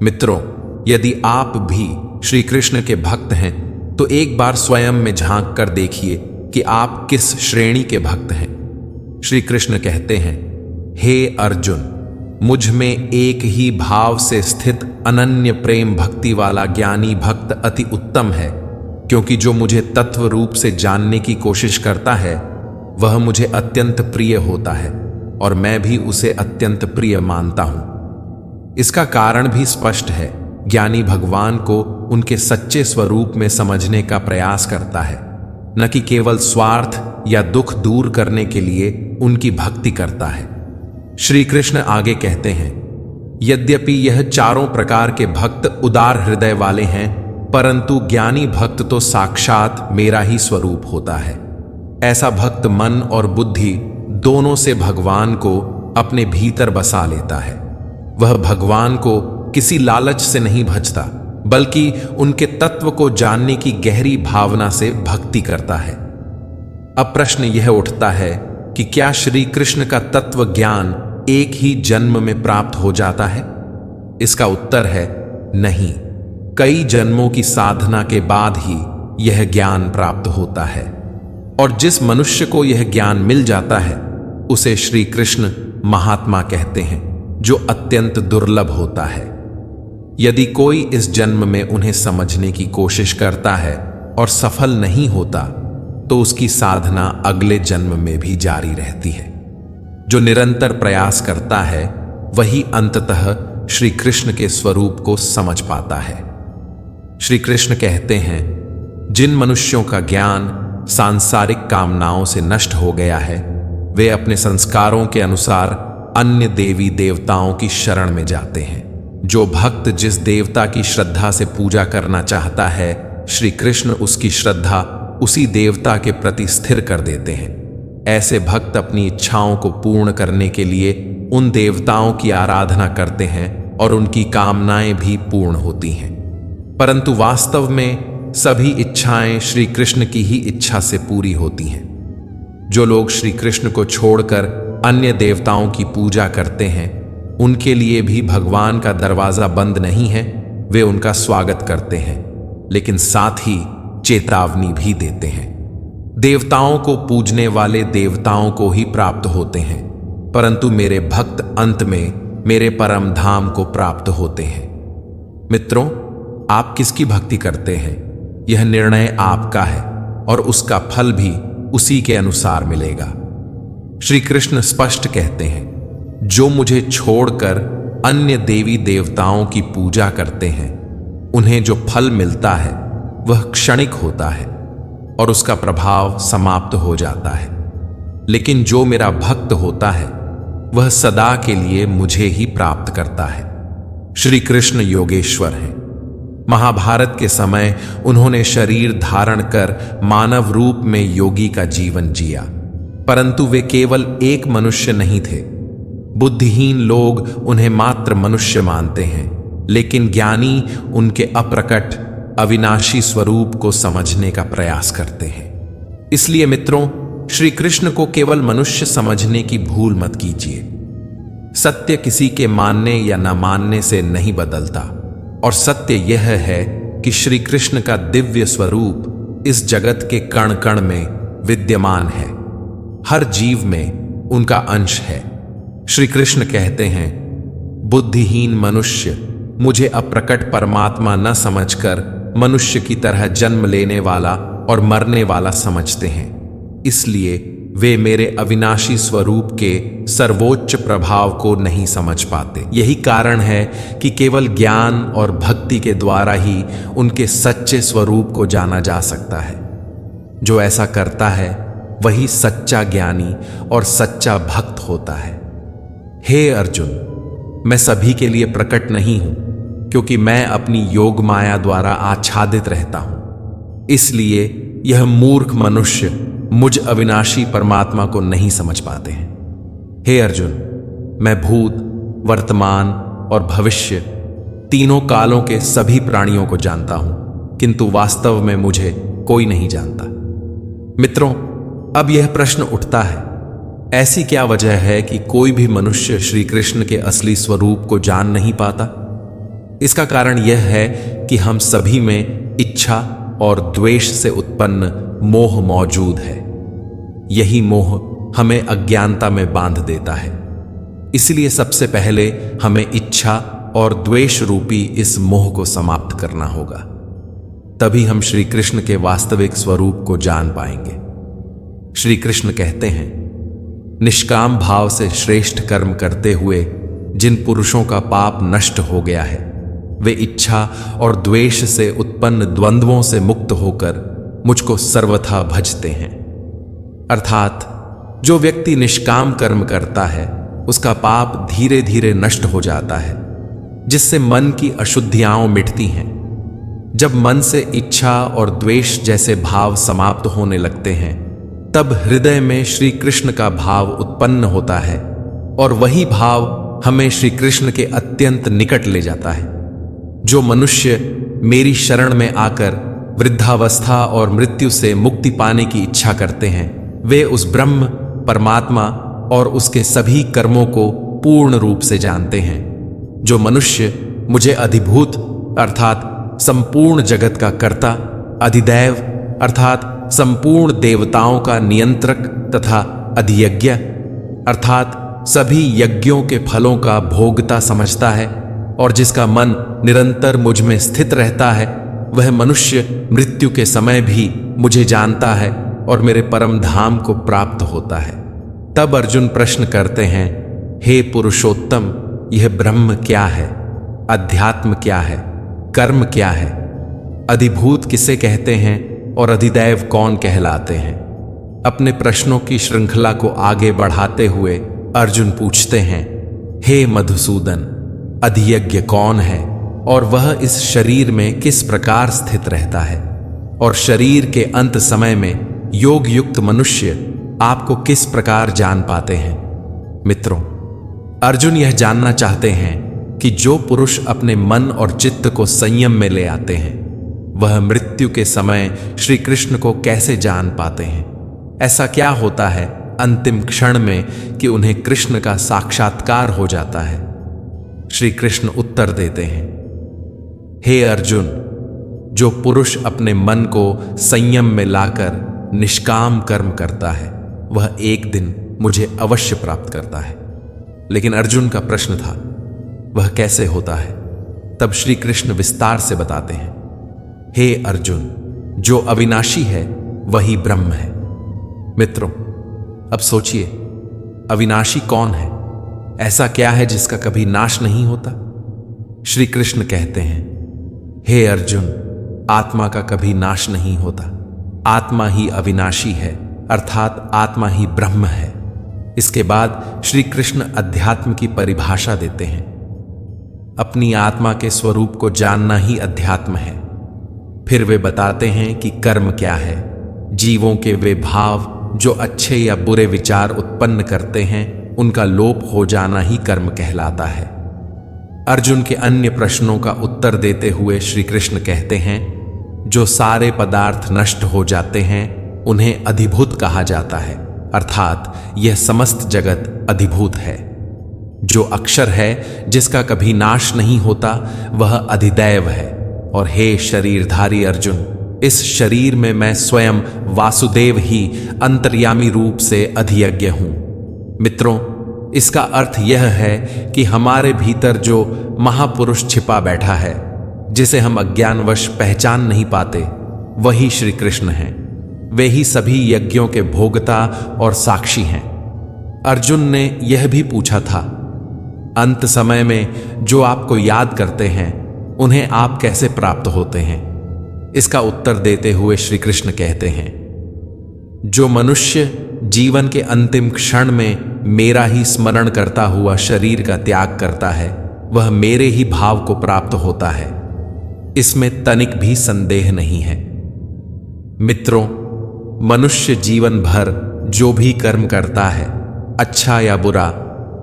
मित्रों, यदि आप भी श्री कृष्ण के भक्त हैं, तो एक बार स्वयं में झांक कर देखिए कि आप किस श्रेणी के भक्त हैं। श्री कृष्ण कहते हैं, हे अर्जुन, मुझ में एक ही भाव से स्थित अनन्य प्रेम भक्ति वाला ज्ञानी भक्त अति उत्तम है, क्योंकि जो मुझे तत्व रूप से जानने की कोशिश करता है, वह मुझे अत्यंत प्रिय होता है, और मैं भी उसे अत्यंत प्रिय मानता हूं। इसका कारण भी स्पष्ट है। ज्ञानी भगवान को उनके सच्चे स्वरूप में समझने का प्रयास करता है, न कि केवल स्वार्थ या दुख दूर करने के लिए उनकी भक्ति करता है। श्री कृष्ण आगे कहते हैं, यद्यपि यह चारों प्रकार के भक्त उदार हृदय वाले हैं, परंतु ज्ञानी भक्त तो साक्षात मेरा ही स्वरूप होता है। ऐसा भक्त मन और बुद्धि दोनों से भगवान को अपने भीतर बसा लेता है। वह भगवान को किसी लालच से नहीं भजता, बल्कि उनके तत्व को जानने की गहरी भावना से भक्ति करता है। अब प्रश्न यह उठता है कि क्या श्री कृष्ण का तत्व ज्ञान एक ही जन्म में प्राप्त हो जाता है? इसका उत्तर है नहीं। कई जन्मों की साधना के बाद ही यह ज्ञान प्राप्त होता है, और जिस मनुष्य को यह ज्ञान मिल जाता है, उसे श्री कृष्ण महात्मा कहते हैं, जो अत्यंत दुर्लभ होता है। यदि कोई इस जन्म में उन्हें समझने की कोशिश करता है और सफल नहीं होता, तो उसकी साधना अगले जन्म में भी जारी रहती है। जो निरंतर प्रयास करता है, वही अंततः श्री कृष्ण के स्वरूप को समझ पाता है। श्री कृष्ण कहते हैं, जिन मनुष्यों का ज्ञान सांसारिक कामनाओं से नष्ट हो गया है, वे अपने संस्कारों के अनुसार अन्य देवी देवताओं की शरण में जाते हैं। जो भक्त जिस देवता की श्रद्धा से पूजा करना चाहता है, श्री कृष्ण उसकी श्रद्धा उसी देवता के प्रति स्थिर कर देते हैं। ऐसे भक्त अपनी इच्छाओं को पूर्ण करने के लिए उन देवताओं की आराधना करते हैं, और उनकी कामनाएं भी पूर्ण होती हैं। परंतु वास्तव में सभी इच्छाएं श्री कृष्ण की ही इच्छा से पूरी होती हैं। जो लोग श्री कृष्ण को छोड़कर अन्य देवताओं की पूजा करते हैं, उनके लिए भी भगवान का दरवाजा बंद नहीं है। वे उनका स्वागत करते हैं, लेकिन साथ ही चेतावनी भी देते हैं। देवताओं को पूजने वाले देवताओं को ही प्राप्त होते हैं, परंतु मेरे भक्त अंत में मेरे परम धाम को प्राप्त होते हैं। मित्रों, आप किसकी भक्ति करते हैं? यह निर्णय आपका है और उसका फल भी उसी के अनुसार मिलेगा। श्री कृष्ण स्पष्ट कहते हैं, जो मुझे छोड़कर अन्य देवी देवताओं की पूजा करते हैं, उन्हें जो फल मिलता है वह क्षणिक होता है और उसका प्रभाव समाप्त हो जाता है। लेकिन जो मेरा भक्त होता है वह सदा के लिए मुझे ही प्राप्त करता है। श्री कृष्ण योगेश्वर हैं। महाभारत के समय उन्होंने शरीर धारण कर मानव रूप में योगी का जीवन जिया, परंतु वे केवल एक मनुष्य नहीं थे। बुद्धिहीन लोग उन्हें मात्र मनुष्य मानते हैं, लेकिन ज्ञानी उनके अप्रकट अविनाशी स्वरूप को समझने का प्रयास करते हैं। इसलिए मित्रों, श्री कृष्ण को केवल मनुष्य समझने की भूल मत कीजिए। सत्य किसी के मानने या न मानने से नहीं बदलता, और सत्य यह है कि श्री कृष्ण का दिव्य स्वरूप इस जगत के कण कण में विद्यमान है। हर जीव में उनका अंश है। श्री कृष्ण कहते हैं, बुद्धिहीन मनुष्य मुझे अप्रकट परमात्मा न समझकर मनुष्य की तरह जन्म लेने वाला और मरने वाला समझते हैं, इसलिए वे मेरे अविनाशी स्वरूप के सर्वोच्च प्रभाव को नहीं समझ पाते। यही कारण है कि केवल ज्ञान और भक्ति के द्वारा ही उनके सच्चे स्वरूप को जाना जा सकता है। जो ऐसा करता है वही सच्चा ज्ञानी और सच्चा भक्त होता है। हे अर्जुन, मैं सभी के लिए प्रकट नहीं हूं, क्योंकि मैं अपनी योग माया द्वारा आच्छादित रहता हूं। इसलिए यह मूर्ख मनुष्य मुझ अविनाशी परमात्मा को नहीं समझ पाते हैं। हे अर्जुन, मैं भूत, वर्तमान और भविष्य तीनों कालों के सभी प्राणियों को जानता हूं, किंतु वास्तव में मुझे कोई नहीं जानता। मित्रों, अब यह प्रश्न उठता है, ऐसी क्या वजह है कि कोई भी मनुष्य श्री कृष्ण के असली स्वरूप को जान नहीं पाता? इसका कारण यह है कि हम सभी में इच्छा और द्वेष से उत्पन्न मोह मौजूद है। यही मोह हमें अज्ञानता में बांध देता है। इसलिए सबसे पहले हमें इच्छा और द्वेष रूपी इस मोह को समाप्त करना होगा, तभी हम श्री कृष्ण के वास्तविक स्वरूप को जान पाएंगे। श्री कृष्ण कहते हैं, निष्काम भाव से श्रेष्ठ कर्म करते हुए जिन पुरुषों का पाप नष्ट हो गया है, वे इच्छा और द्वेष से उत्पन्न द्वंद्वों से मुक्त होकर मुझको सर्वथा भजते हैं। अर्थात जो व्यक्ति निष्काम कर्म करता है उसका पाप धीरे धीरे नष्ट हो जाता है, जिससे मन की अशुद्धियां मिटती हैं। जब मन से इच्छा और द्वेष जैसे भाव समाप्त होने लगते हैं, तब हृदय में श्री कृष्ण का भाव उत्पन्न होता है, और वही भाव हमें श्री कृष्ण के अत्यंत निकट ले जाता है। जो मनुष्य मेरी शरण में आकर वृद्धावस्था और मृत्यु से मुक्ति पाने की इच्छा करते हैं, वे उस ब्रह्म परमात्मा और उसके सभी कर्मों को पूर्ण रूप से जानते हैं। जो मनुष्य मुझे अधिभूत अर्थात संपूर्ण जगत का कर्ता, अधिदैव अर्थात संपूर्ण देवताओं का नियंत्रक तथा अधियज्ञ अर्थात सभी यज्ञों के फलों का भोगता समझता है, और जिसका मन निरंतर मुझ में स्थित रहता है, वह मनुष्य मृत्यु के समय भी मुझे जानता है और मेरे परम धाम को प्राप्त होता है। तब अर्जुन प्रश्न करते हैं, हे पुरुषोत्तम, यह ब्रह्म क्या है? अध्यात्म क्या है? कर्म क्या है? अधिभूत किसे कहते हैं और अधिदैव कौन कहलाते हैं? अपने प्रश्नों की श्रृंखला को आगे बढ़ाते हुए अर्जुन पूछते हैं, हे मधुसूदन, अधियज्ञ कौन है और वह इस शरीर में किस प्रकार स्थित रहता है? और शरीर के अंत समय में योग युक्त मनुष्य आपको किस प्रकार जान पाते हैं? मित्रों, अर्जुन यह जानना चाहते हैं कि जो पुरुष अपने मन और चित्त को संयम में ले आते हैं, वह मृत्यु के समय श्री कृष्ण को कैसे जान पाते हैं? ऐसा क्या होता है अंतिम क्षण में कि उन्हें कृष्ण का साक्षात्कार हो जाता है? श्री कृष्ण उत्तर देते हैं, हे अर्जुन, जो पुरुष अपने मन को संयम में लाकर निष्काम कर्म करता है, वह एक दिन मुझे अवश्य प्राप्त करता है। लेकिन अर्जुन का प्रश्न था, वह कैसे होता है? तब श्री कृष्ण विस्तार से बताते हैं, हे अर्जुन, जो अविनाशी है वही ब्रह्म है। मित्रों, अब सोचिए, अविनाशी कौन है? ऐसा क्या है जिसका कभी नाश नहीं होता? श्री कृष्ण कहते हैं, हे अर्जुन, आत्मा का कभी नाश नहीं होता। आत्मा ही अविनाशी है, अर्थात आत्मा ही ब्रह्म है। इसके बाद श्री कृष्ण अध्यात्म की परिभाषा देते हैं। अपनी आत्मा के स्वरूप को जानना ही अध्यात्म है। फिर वे बताते हैं कि कर्म क्या है। जीवों के वे भाव जो अच्छे या बुरे विचार उत्पन्न करते हैं, उनका लोप हो जाना ही कर्म कहलाता है। अर्जुन के अन्य प्रश्नों का उत्तर देते हुए श्री कृष्ण कहते हैं, जो सारे पदार्थ नष्ट हो जाते हैं उन्हें अधिभूत कहा जाता है, अर्थात यह समस्त जगत अधिभूत है। जो अक्षर है, जिसका कभी नाश नहीं होता, वह अधिदैव है। और हे शरीरधारी अर्जुन, इस शरीर में मैं स्वयं वासुदेव ही अंतर्यामी रूप से अधियज्ञ हूं। मित्रों, इसका अर्थ यह है कि हमारे भीतर जो महापुरुष छिपा बैठा है, जिसे हम अज्ञानवश पहचान नहीं पाते, वही श्री कृष्ण हैं। वे ही सभी यज्ञों के भोगता और साक्षी हैं। अर्जुन ने यह भी पूछा था, अंत समय में जो आपको याद करते हैं, उन्हें आप कैसे प्राप्त होते हैं? इसका उत्तर देते हुए श्री कृष्ण कहते हैं, जो मनुष्य जीवन के अंतिम क्षण में मेरा ही स्मरण करता हुआ शरीर का त्याग करता है, वह मेरे ही भाव को प्राप्त होता है। इसमें तनिक भी संदेह नहीं है। मित्रों, मनुष्य जीवन भर जो भी कर्म करता है, अच्छा या बुरा,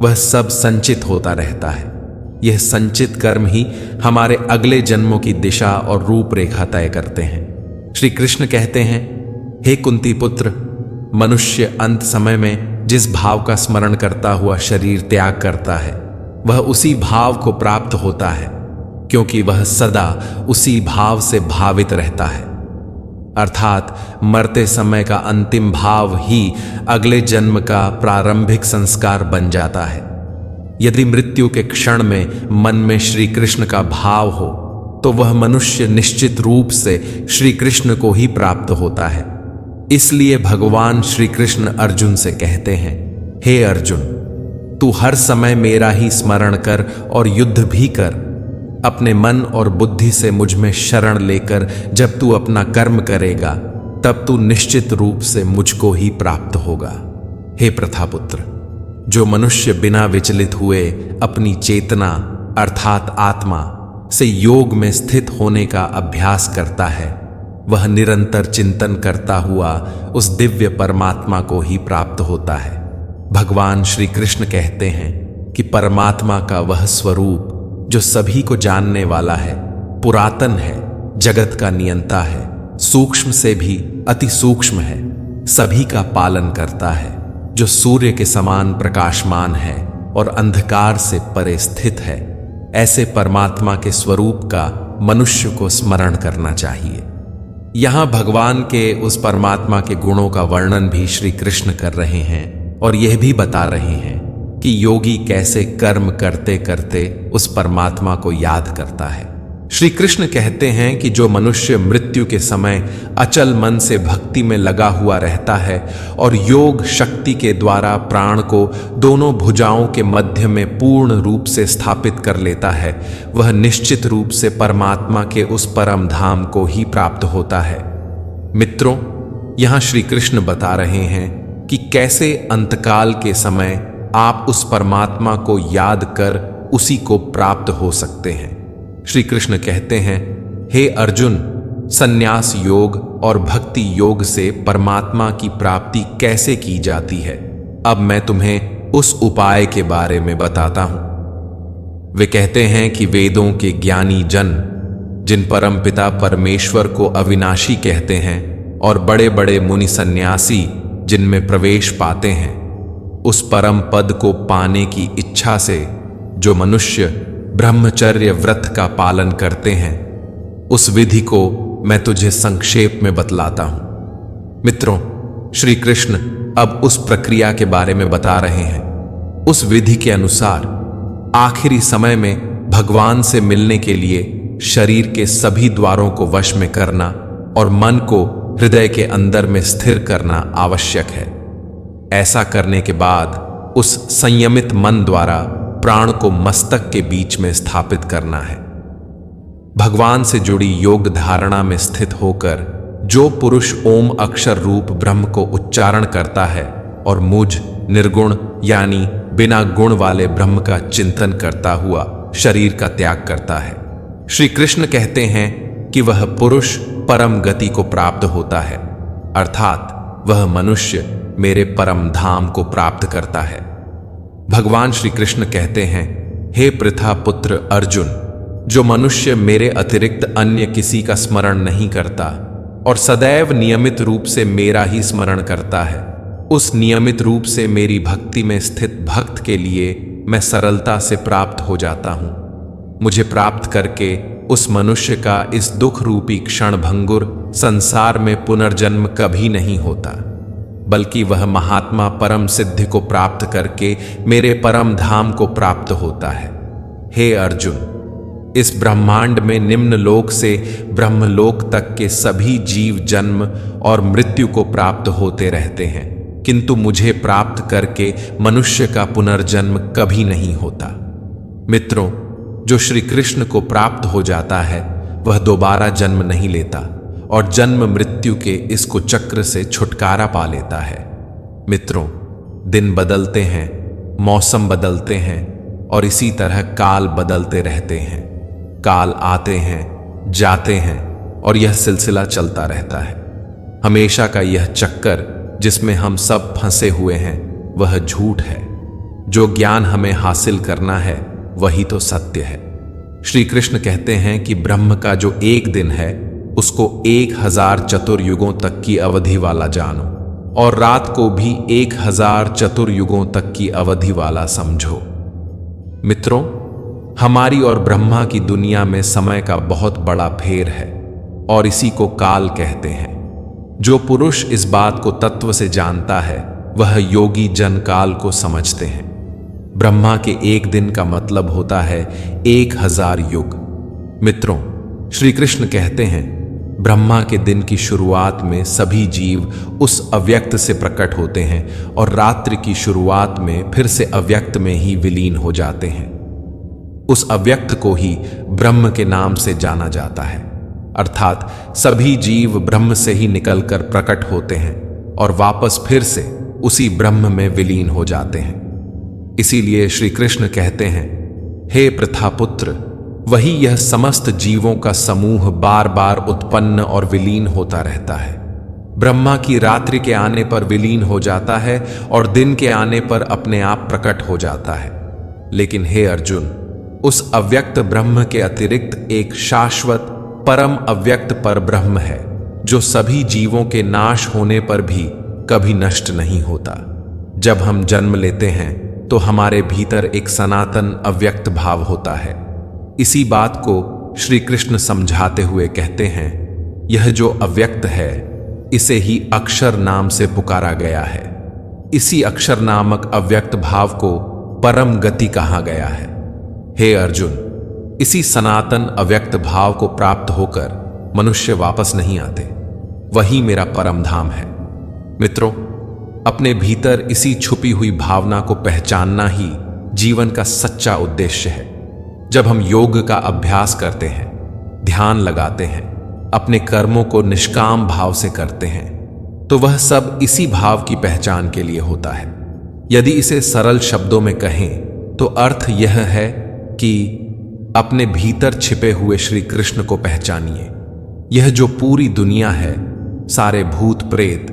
वह सब संचित होता रहता है। यह संचित कर्म ही हमारे अगले जन्मों की दिशा और रूपरेखा तय करते हैं। श्री कृष्ण कहते हैं, हे कुंती पुत्र, मनुष्य अंत समय में जिस भाव का स्मरण करता हुआ शरीर त्याग करता है, वह उसी भाव को प्राप्त होता है, क्योंकि वह सदा उसी भाव से भावित रहता है। अर्थात मरते समय का अंतिम भाव ही अगले जन्म का प्रारंभिक संस्कार बन जाता है। यदि मृत्यु के क्षण में मन में श्री कृष्ण का भाव हो, तो वह मनुष्य निश्चित रूप से श्री कृष्ण को ही प्राप्त होता है। इसलिए भगवान श्री कृष्ण अर्जुन से कहते हैं, हे अर्जुन, तू हर समय मेरा ही स्मरण कर और युद्ध भी कर। अपने मन और बुद्धि से मुझ में शरण लेकर जब तू अपना कर्म करेगा, तब तू निश्चित रूप से मुझको ही प्राप्त होगा। हे प्रथापुत्र, जो मनुष्य बिना विचलित हुए अपनी चेतना अर्थात आत्मा से योग में स्थित होने का अभ्यास करता है, वह निरंतर चिंतन करता हुआ उस दिव्य परमात्मा को ही प्राप्त होता है। भगवान श्री कृष्ण कहते हैं कि परमात्मा का वह स्वरूप जो सभी को जानने वाला है, पुरातन है, जगत का नियंता है, सूक्ष्म से भी अति सूक्ष्म है, सभी का पालन करता है, जो सूर्य के समान प्रकाशमान है और अंधकार से परे स्थित है। ऐसे परमात्मा के स्वरूप का मनुष्य को स्मरण करना चाहिए। यहां भगवान के उस परमात्मा के गुणों का वर्णन भी श्री कृष्ण कर रहे हैं और यह भी बता रहे हैं कि योगी कैसे कर्म करते करते उस परमात्मा को याद करता है। श्री कृष्ण कहते हैं कि जो मनुष्य मृत्यु के समय अचल मन से भक्ति में लगा हुआ रहता है और योग शक्ति के द्वारा प्राण को दोनों भुजाओं के मध्य में पूर्ण रूप से स्थापित कर लेता है, वह निश्चित रूप से परमात्मा के उस परम धाम को ही प्राप्त होता है। मित्रों, यहाँ श्री कृष्ण बता रहे हैं कि कैसे अंतकाल के समय आप उस परमात्मा को याद कर उसी को प्राप्त हो सकते हैं। श्री कृष्ण कहते हैं, हे अर्जुन, संन्यास योग और भक्ति योग से परमात्मा की प्राप्ति कैसे की जाती है, अब मैं तुम्हें उस उपाय के बारे में बताता हूं। वे कहते हैं कि वेदों के ज्ञानी जन, जिन परमपिता परमेश्वर को अविनाशी कहते हैं, और बड़े बड़े मुनि सन्यासी जिनमें प्रवेश पाते हैं, उस परम पद को पाने की इच्छा से जो मनुष्य ब्रह्मचर्य व्रत का पालन करते हैं, उस विधि को मैं तुझे संक्षेप में बतलाता हूं। मित्रों, श्री कृष्ण अब उस प्रक्रिया के बारे में बता रहे हैं। उस विधि के अनुसार आखिरी समय में भगवान से मिलने के लिए शरीर के सभी द्वारों को वश में करना और मन को हृदय के अंदर में स्थिर करना आवश्यक है। ऐसा करने के बाद उस संयमित मन द्वारा प्राण को मस्तक के बीच में स्थापित करना है। भगवान से जुड़ी योग धारणा में स्थित होकर जो पुरुष ओम अक्षर रूप ब्रह्म को उच्चारण करता है और मुझ निर्गुण यानी बिना गुण वाले ब्रह्म का चिंतन करता हुआ शरीर का त्याग करता है, श्री कृष्ण कहते हैं कि वह पुरुष परम गति को प्राप्त होता है, अर्थात वह मनुष्य मेरे परम धाम को प्राप्त करता है। भगवान श्री कृष्ण कहते हैं, हे पृथा पुत्र अर्जुन, जो मनुष्य मेरे अतिरिक्त अन्य किसी का स्मरण नहीं करता और सदैव नियमित रूप से मेरा ही स्मरण करता है, उस नियमित रूप से मेरी भक्ति में स्थित भक्त के लिए मैं सरलता से प्राप्त हो जाता हूं। मुझे प्राप्त करके उस मनुष्य का इस दुख रूपी क्षण भंगुर संसार में पुनर्जन्म कभी नहीं होता, बल्कि वह महात्मा परम सिद्धि को प्राप्त करके मेरे परम धाम को प्राप्त होता है। हे अर्जुन, इस ब्रह्मांड में निम्न लोक से ब्रह्मलोक तक के सभी जीव जन्म और मृत्यु को प्राप्त होते रहते हैं, किंतु मुझे प्राप्त करके मनुष्य का पुनर्जन्म कभी नहीं होता। मित्रों, जो श्री कृष्ण को प्राप्त हो जाता है वह दोबारा जन्म नहीं लेता और जन्म मृत्यु के इस कुचक्र से छुटकारा पा लेता है। मित्रों, दिन बदलते हैं, मौसम बदलते हैं और इसी तरह काल बदलते रहते हैं। काल आते हैं, जाते हैं और यह सिलसिला चलता रहता है। हमेशा का यह चक्कर जिसमें हम सब फंसे हुए हैं वह झूठ है। जो ज्ञान हमें हासिल करना है वही तो सत्य है। श्री कृष्ण कहते हैं कि ब्रह्म का जो एक दिन है उसको 1000 चतुर्युगों तक की अवधि वाला जानो और रात को भी 1000 चतुर्युगों तक की अवधि वाला समझो। मित्रों, हमारी और ब्रह्मा की दुनिया में समय का बहुत बड़ा फेर है और इसी को काल कहते हैं। जो पुरुष इस बात को तत्व से जानता है वह योगी जन काल को समझते हैं। ब्रह्मा के एक दिन का मतलब होता है 1000 युग। मित्रों, श्री कृष्ण कहते हैं ब्रह्मा के दिन की शुरुआत में सभी जीव उस अव्यक्त से प्रकट होते हैं और रात्रि की शुरुआत में फिर से अव्यक्त में ही विलीन हो जाते हैं। उस अव्यक्त को ही ब्रह्म के नाम से जाना जाता है, अर्थात सभी जीव ब्रह्म से ही निकलकर प्रकट होते हैं और वापस फिर से उसी ब्रह्म में विलीन हो जाते हैं। इसीलिए श्री कृष्ण कहते हैं, हे पृथापुत्र, वही यह समस्त जीवों का समूह बार बार उत्पन्न और विलीन होता रहता है। ब्रह्मा की रात्रि के आने पर विलीन हो जाता है और दिन के आने पर अपने आप प्रकट हो जाता है। लेकिन हे अर्जुन, उस अव्यक्त ब्रह्म के अतिरिक्त एक शाश्वत परम अव्यक्त पर ब्रह्म है जो सभी जीवों के नाश होने पर भी कभी नष्ट नहीं होता। जब हम जन्म लेते हैं तो हमारे भीतर एक सनातन अव्यक्त भाव होता है। इसी बात को श्री कृष्ण समझाते हुए कहते हैं, यह जो अव्यक्त है इसे ही अक्षर नाम से पुकारा गया है। इसी अक्षर नामक अव्यक्त भाव को परम गति कहा गया है। हे अर्जुन, इसी सनातन अव्यक्त भाव को प्राप्त होकर मनुष्य वापस नहीं आते, वही मेरा परम धाम है। मित्रों, अपने भीतर इसी छुपी हुई भावना को पहचानना ही जीवन का सच्चा उद्देश्य है। जब हम योग का अभ्यास करते हैं, ध्यान लगाते हैं, अपने कर्मों को निष्काम भाव से करते हैं, तो वह सब इसी भाव की पहचान के लिए होता है। यदि इसे सरल शब्दों में कहें तो अर्थ यह है कि अपने भीतर छिपे हुए श्री कृष्ण को पहचानिए। यह जो पूरी दुनिया है, सारे भूत प्रेत,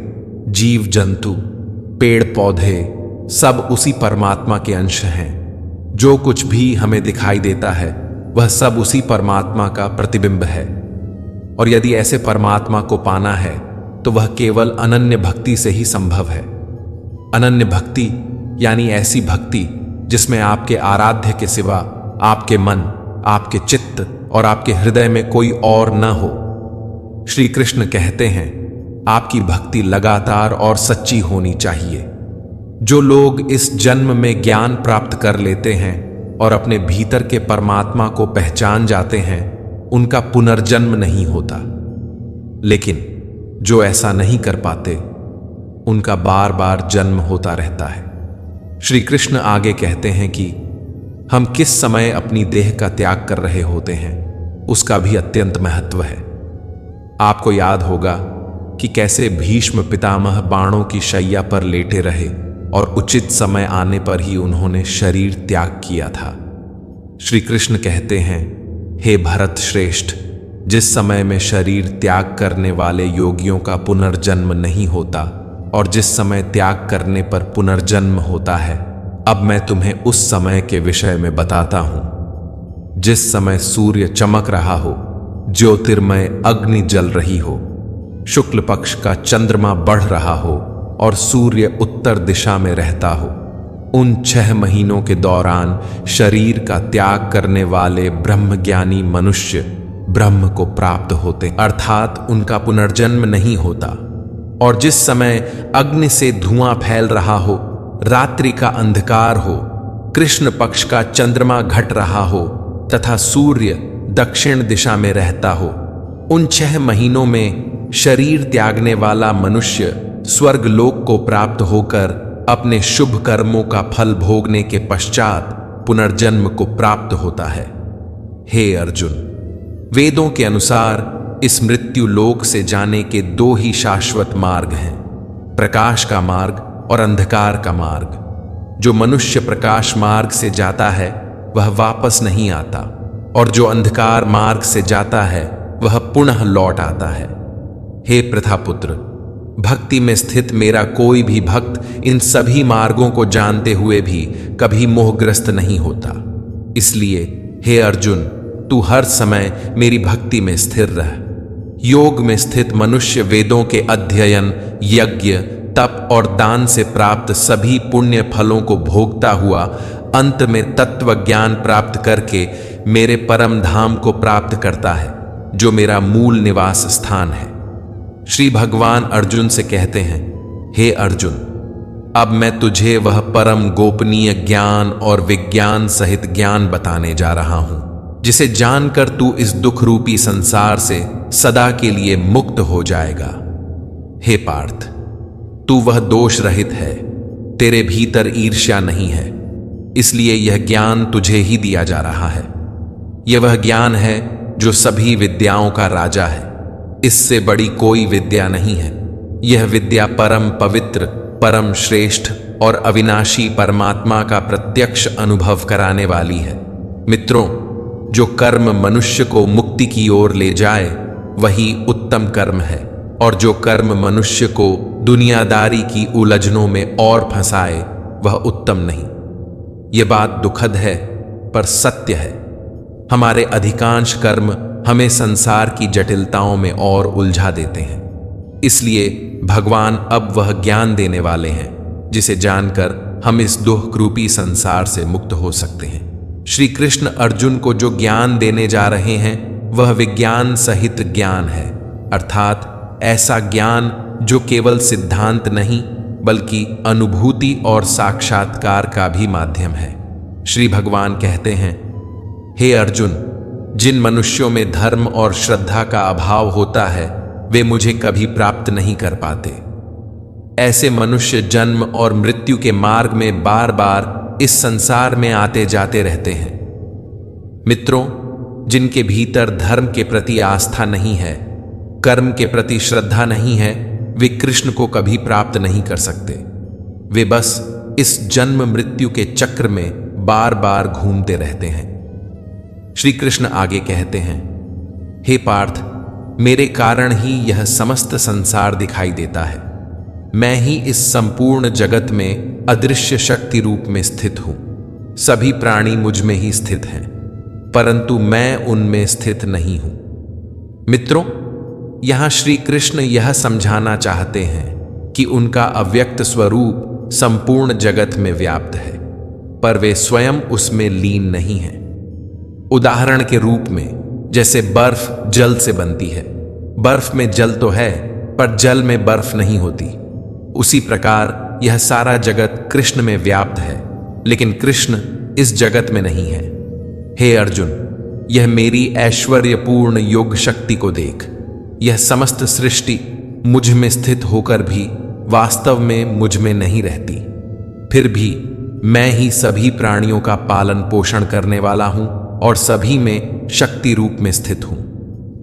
जीव जंतु, पेड़ पौधे, सब उसी परमात्मा के अंश हैं। जो कुछ भी हमें दिखाई देता है वह सब उसी परमात्मा का प्रतिबिंब है। और यदि ऐसे परमात्मा को पाना है तो वह केवल अनन्य भक्ति से ही संभव है। अनन्य भक्ति यानी ऐसी भक्ति जिसमें आपके आराध्य के सिवा आपके मन, आपके चित्त और आपके हृदय में कोई और न हो। श्री कृष्ण कहते हैं, आपकी भक्ति लगातार और सच्ची होनी चाहिए। जो लोग इस जन्म में ज्ञान प्राप्त कर लेते हैं और अपने भीतर के परमात्मा को पहचान जाते हैं, उनका पुनर्जन्म नहीं होता। लेकिन जो ऐसा नहीं कर पाते उनका बार बार जन्म होता रहता है। श्री कृष्ण आगे कहते हैं कि हम किस समय अपनी देह का त्याग कर रहे होते हैं उसका भी अत्यंत महत्व है। आपको याद होगा कि कैसे भीष्म पितामह बाणों की शैया पर लेटे रहे और उचित समय आने पर ही उन्होंने शरीर त्याग किया था। श्री कृष्ण कहते हैं, हे भरत श्रेष्ठ, जिस समय में शरीर त्याग करने वाले योगियों का पुनर्जन्म नहीं होता और जिस समय त्याग करने पर पुनर्जन्म होता है, अब मैं तुम्हें उस समय के विषय में बताता हूं। जिस समय सूर्य चमक रहा हो, ज्योतिर्मय अग्नि जल रही हो, शुक्ल पक्ष का चंद्रमा बढ़ रहा हो और सूर्य उत्तर दिशा में रहता हो, उन 6 महीनों के दौरान शरीर का त्याग करने वाले ब्रह्मज्ञानी मनुष्य ब्रह्म को प्राप्त होते, अर्थात उनका पुनर्जन्म नहीं होता। और जिस समय अग्नि से धुआं फैल रहा हो, रात्रि का अंधकार हो, कृष्ण पक्ष का चंद्रमा घट रहा हो तथा सूर्य दक्षिण दिशा में रहता हो, उन 6 महीनों में शरीर त्यागने वाला मनुष्य स्वर्गलोक को प्राप्त होकर अपने शुभ कर्मों का फल भोगने के पश्चात पुनर्जन्म को प्राप्त होता है। हे अर्जुन, वेदों के अनुसार इस मृत्यु लोक से जाने के 2 ही शाश्वत मार्ग हैं, प्रकाश का मार्ग और अंधकार का मार्ग। जो मनुष्य प्रकाश मार्ग से जाता है वह वापस नहीं आता और जो अंधकार मार्ग से जाता है वह पुनः लौट आता है। हे प्रथापुत्र, भक्ति में स्थित मेरा कोई भी भक्त इन सभी मार्गों को जानते हुए भी कभी मोहग्रस्त नहीं होता। इसलिए हे अर्जुन, तू हर समय मेरी भक्ति में स्थिर रह। योग में स्थित मनुष्य वेदों के अध्ययन, यज्ञ, तप और दान से प्राप्त सभी पुण्य फलों को भोगता हुआ अंत में तत्व ज्ञान प्राप्त करके मेरे परम धाम को प्राप्त करता है, जो मेरा मूल निवास स्थान है। श्री भगवान अर्जुन से कहते हैं, हे अर्जुन, अब मैं तुझे वह परम गोपनीय ज्ञान और विज्ञान सहित ज्ञान बताने जा रहा हूं, जिसे जानकर तू इस दुख रूपी संसार से सदा के लिए मुक्त हो जाएगा। हे पार्थ, तू वह दोष रहित है, तेरे भीतर ईर्ष्या नहीं है, इसलिए यह ज्ञान तुझे ही दिया जा रहा है। यह वह ज्ञान है जो सभी विद्याओं का राजा है, इससे बड़ी कोई विद्या नहीं है। यह विद्या परम पवित्र, परम श्रेष्ठ और अविनाशी परमात्मा का प्रत्यक्ष अनुभव कराने वाली है। मित्रों, जो कर्म मनुष्य को मुक्ति की ओर ले जाए वही उत्तम कर्म है, और जो कर्म मनुष्य को दुनियादारी की उलझनों में और फंसाए वह उत्तम नहीं। यह बात दुखद है पर सत्य है। हमारे अधिकांश कर्म हमें संसार की जटिलताओं में और उलझा देते हैं। इसलिए भगवान अब वह ज्ञान देने वाले हैं जिसे जानकर हम इस दुख रूपी संसार से मुक्त हो सकते हैं। श्री कृष्ण अर्जुन को जो ज्ञान देने जा रहे हैं वह विज्ञान सहित ज्ञान है, अर्थात ऐसा ज्ञान जो केवल सिद्धांत नहीं बल्कि अनुभूति और साक्षात्कार का भी माध्यम है। श्री भगवान कहते हैं, हे अर्जुन, जिन मनुष्यों में धर्म और श्रद्धा का अभाव होता है वे मुझे कभी प्राप्त नहीं कर पाते। ऐसे मनुष्य जन्म और मृत्यु के मार्ग में बार बार इस संसार में आते जाते रहते हैं। मित्रों, जिनके भीतर धर्म के प्रति आस्था नहीं है, कर्म के प्रति श्रद्धा नहीं है, वे कृष्ण को कभी प्राप्त नहीं कर सकते। वे बस इस जन्म मृत्यु के चक्र में बार बार घूमते रहते हैं। श्री कृष्ण आगे कहते हैं, हे पार्थ, मेरे कारण ही यह समस्त संसार दिखाई देता है। मैं ही इस संपूर्ण जगत में अदृश्य शक्ति रूप में स्थित हूं। सभी प्राणी मुझ में ही स्थित हैं, परंतु मैं उनमें स्थित नहीं हूं। मित्रों, यहां श्री कृष्ण यह समझाना चाहते हैं कि उनका अव्यक्त स्वरूप संपूर्ण जगत में व्याप्त है, पर वे स्वयं उसमें लीन नहीं हैं। उदाहरण के रूप में जैसे बर्फ जल से बनती है, बर्फ में जल तो है पर जल में बर्फ नहीं होती, उसी प्रकार यह सारा जगत कृष्ण में व्याप्त है, लेकिन कृष्ण इस जगत में नहीं है। हे अर्जुन, यह मेरी ऐश्वर्यपूर्ण योग शक्ति को देख। यह समस्त सृष्टि मुझ में स्थित होकर भी वास्तव में मुझ में नहीं रहती। फिर भी मैं ही सभी प्राणियों का पालन पोषण करने वाला हूं और सभी में शक्ति रूप में स्थित हूं,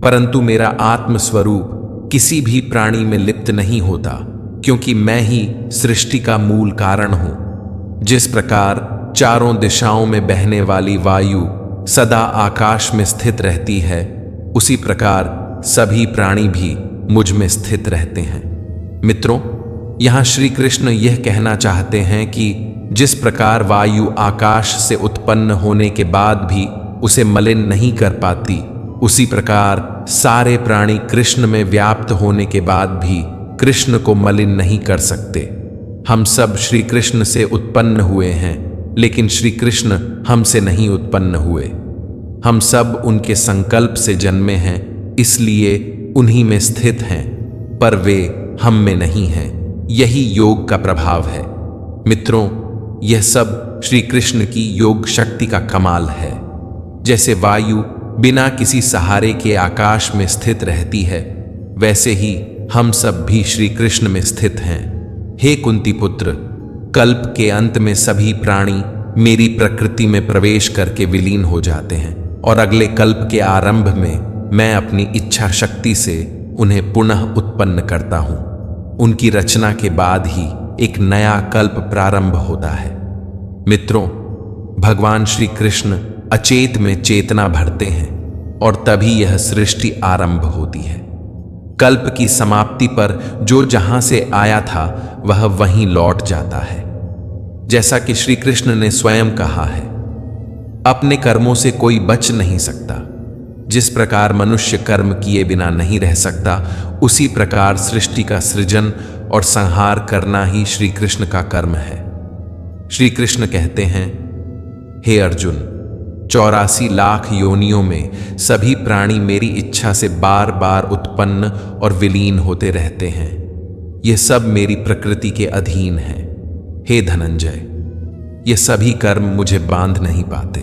परंतु मेरा आत्म स्वरूप किसी भी प्राणी में लिप्त नहीं होता, क्योंकि मैं ही सृष्टि का मूल कारण हूं। जिस प्रकार चारों दिशाओं में बहने वाली वायु सदा आकाश में स्थित रहती है, उसी प्रकार सभी प्राणी भी मुझ में स्थित रहते हैं। मित्रों, यहां श्री कृष्ण यह कहना चाहते हैं कि जिस प्रकार वायु आकाश से उत्पन्न होने के बाद भी उसे मलिन नहीं कर पाती, उसी प्रकार सारे प्राणी कृष्ण में व्याप्त होने के बाद भी कृष्ण को मलिन नहीं कर सकते। हम सब श्री कृष्ण से उत्पन्न हुए हैं, लेकिन श्री कृष्ण हमसे नहीं उत्पन्न हुए। हम सब उनके संकल्प से जन्मे हैं, इसलिए उन्हीं में स्थित हैं, पर वे हम में नहीं हैं। यही योग का प्रभाव है। मित्रों, यह सब श्री कृष्ण की योग शक्ति का कमाल है। जैसे वायु बिना किसी सहारे के आकाश में स्थित रहती है, वैसे ही हम सब भी श्री कृष्ण में स्थित हैं। हे कुंती पुत्र, कल्प के अंत में सभी प्राणी मेरी प्रकृति में प्रवेश करके विलीन हो जाते हैं और अगले कल्प के आरंभ में मैं अपनी इच्छा शक्ति से उन्हें पुनः उत्पन्न करता हूं। उनकी रचना के बाद ही एक नया कल्प प्रारंभ होता है। मित्रों, भगवान श्री कृष्ण अचेत में चेतना भरते हैं और तभी यह सृष्टि आरंभ होती है। कल्प की समाप्ति पर जो जहां से आया था वह वहीं लौट जाता है। जैसा कि श्री कृष्ण ने स्वयं कहा है, अपने कर्मों से कोई बच नहीं सकता। जिस प्रकार मनुष्य कर्म किए बिना नहीं रह सकता, उसी प्रकार सृष्टि का सृजन और संहार करना ही श्री कृष्ण का कर्म है। श्री कृष्ण कहते हैं, हे अर्जुन, 84 लाख योनियों में सभी प्राणी मेरी इच्छा से बार बार उत्पन्न और विलीन होते रहते हैं। ये सब मेरी प्रकृति के अधीन हैं। हे धनंजय, ये सभी कर्म मुझे बांध नहीं पाते,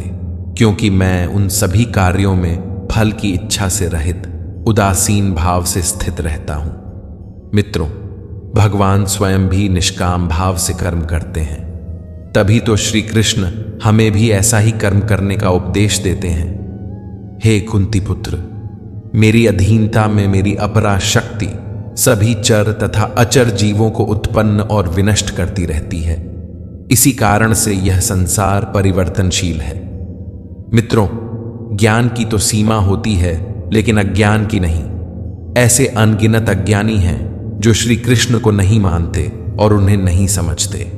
क्योंकि मैं उन सभी कार्यों में फल की इच्छा से रहित उदासीन भाव से स्थित रहता हूं। मित्रों, भगवान स्वयं भी निष्काम भाव से कर्म करते हैं, तभी तो श्री कृष्ण हमें भी ऐसा ही कर्म करने का उपदेश देते हैं। हे कुंती पुत्र, मेरी अधीनता में मेरी अपरा शक्ति सभी चर तथा अचर जीवों को उत्पन्न और विनष्ट करती रहती है। इसी कारण से यह संसार परिवर्तनशील है। मित्रों, ज्ञान की तो सीमा होती है, लेकिन अज्ञान की नहीं। ऐसे अनगिनत अज्ञानी हैं जो श्री कृष्ण को नहीं मानते और उन्हें नहीं समझते।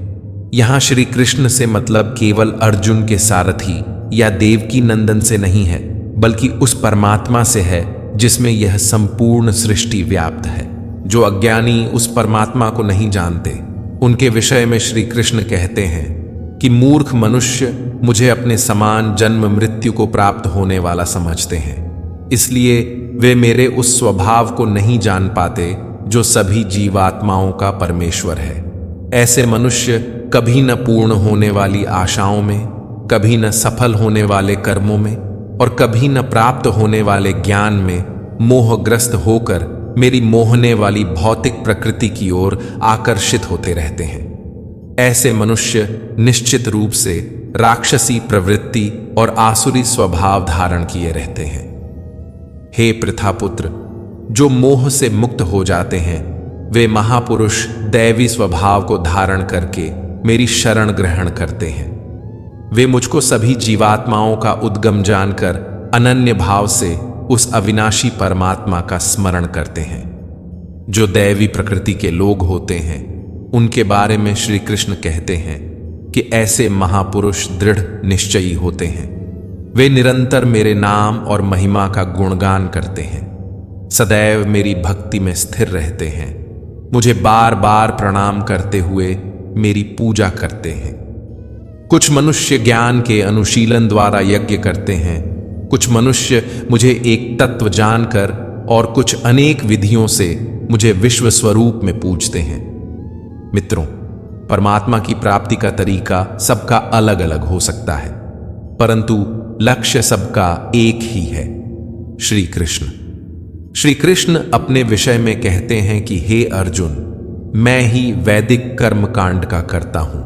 यहां श्री कृष्ण से मतलब केवल अर्जुन के सारथी या देवकी नंदन से नहीं है, बल्कि उस परमात्मा से है जिसमें यह संपूर्ण सृष्टि व्याप्त है। जो अज्ञानी उस परमात्मा को नहीं जानते, उनके विषय में श्री कृष्ण कहते हैं कि मूर्ख मनुष्य मुझे अपने समान जन्म मृत्यु को प्राप्त होने वाला समझते हैं, इसलिए वे मेरे उस स्वभाव को नहीं जान पाते जो सभी जीवात्माओं का परमेश्वर है। ऐसे मनुष्य कभी न पूर्ण होने वाली आशाओं में, कभी न सफल होने वाले कर्मों में और कभी न प्राप्त होने वाले ज्ञान में मोहग्रस्त होकर मेरी मोहने वाली भौतिक प्रकृति की ओर आकर्षित होते रहते हैं। ऐसे मनुष्य निश्चित रूप से राक्षसी प्रवृत्ति और आसुरी स्वभाव धारण किए रहते हैं। हे पृथापुत्र, जो मोह से मुक्त हो जाते हैं, वे महापुरुष दैवी स्वभाव को धारण करके मेरी शरण ग्रहण करते हैं। वे मुझको सभी जीवात्माओं का उद्गम जानकर अनन्य भाव से उस अविनाशी परमात्मा का स्मरण करते हैं। जो दैवी प्रकृति के लोग होते हैं, उनके बारे में श्री कृष्ण कहते हैं कि ऐसे महापुरुष दृढ़ निश्चयी होते हैं। वे निरंतर मेरे नाम और महिमा का गुणगान करते हैं, सदैव मेरी भक्ति में स्थिर रहते हैं, मुझे बार बार प्रणाम करते हुए मेरी पूजा करते हैं। कुछ मनुष्य ज्ञान के अनुशीलन द्वारा यज्ञ करते हैं, कुछ मनुष्य मुझे एक तत्व जानकर और कुछ अनेक विधियों से मुझे विश्व स्वरूप में पूजते हैं। मित्रों, परमात्मा की प्राप्ति का तरीका सबका अलग अलग हो सकता है, परंतु लक्ष्य सबका एक ही है, श्री कृष्ण। श्री कृष्ण अपने विषय में कहते हैं कि हे अर्जुन, मैं ही वैदिक कर्म कांड का करता हूं,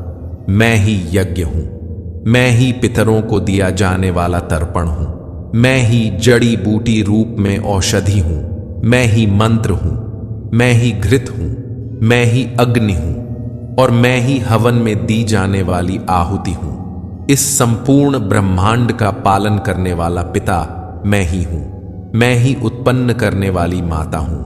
मैं ही यज्ञ हूं, मैं ही पितरों को दिया जाने वाला तर्पण हूं, मैं ही जड़ी बूटी रूप में औषधि हूं, मैं ही मंत्र हूं, मैं ही घृत हूं, मैं ही अग्नि हूं और मैं ही हवन में दी जाने वाली आहुति हूं। इस संपूर्ण ब्रह्मांड का पालन करने वाला पिता मैं ही हूं, मैं ही उत्पन्न करने वाली माता हूं,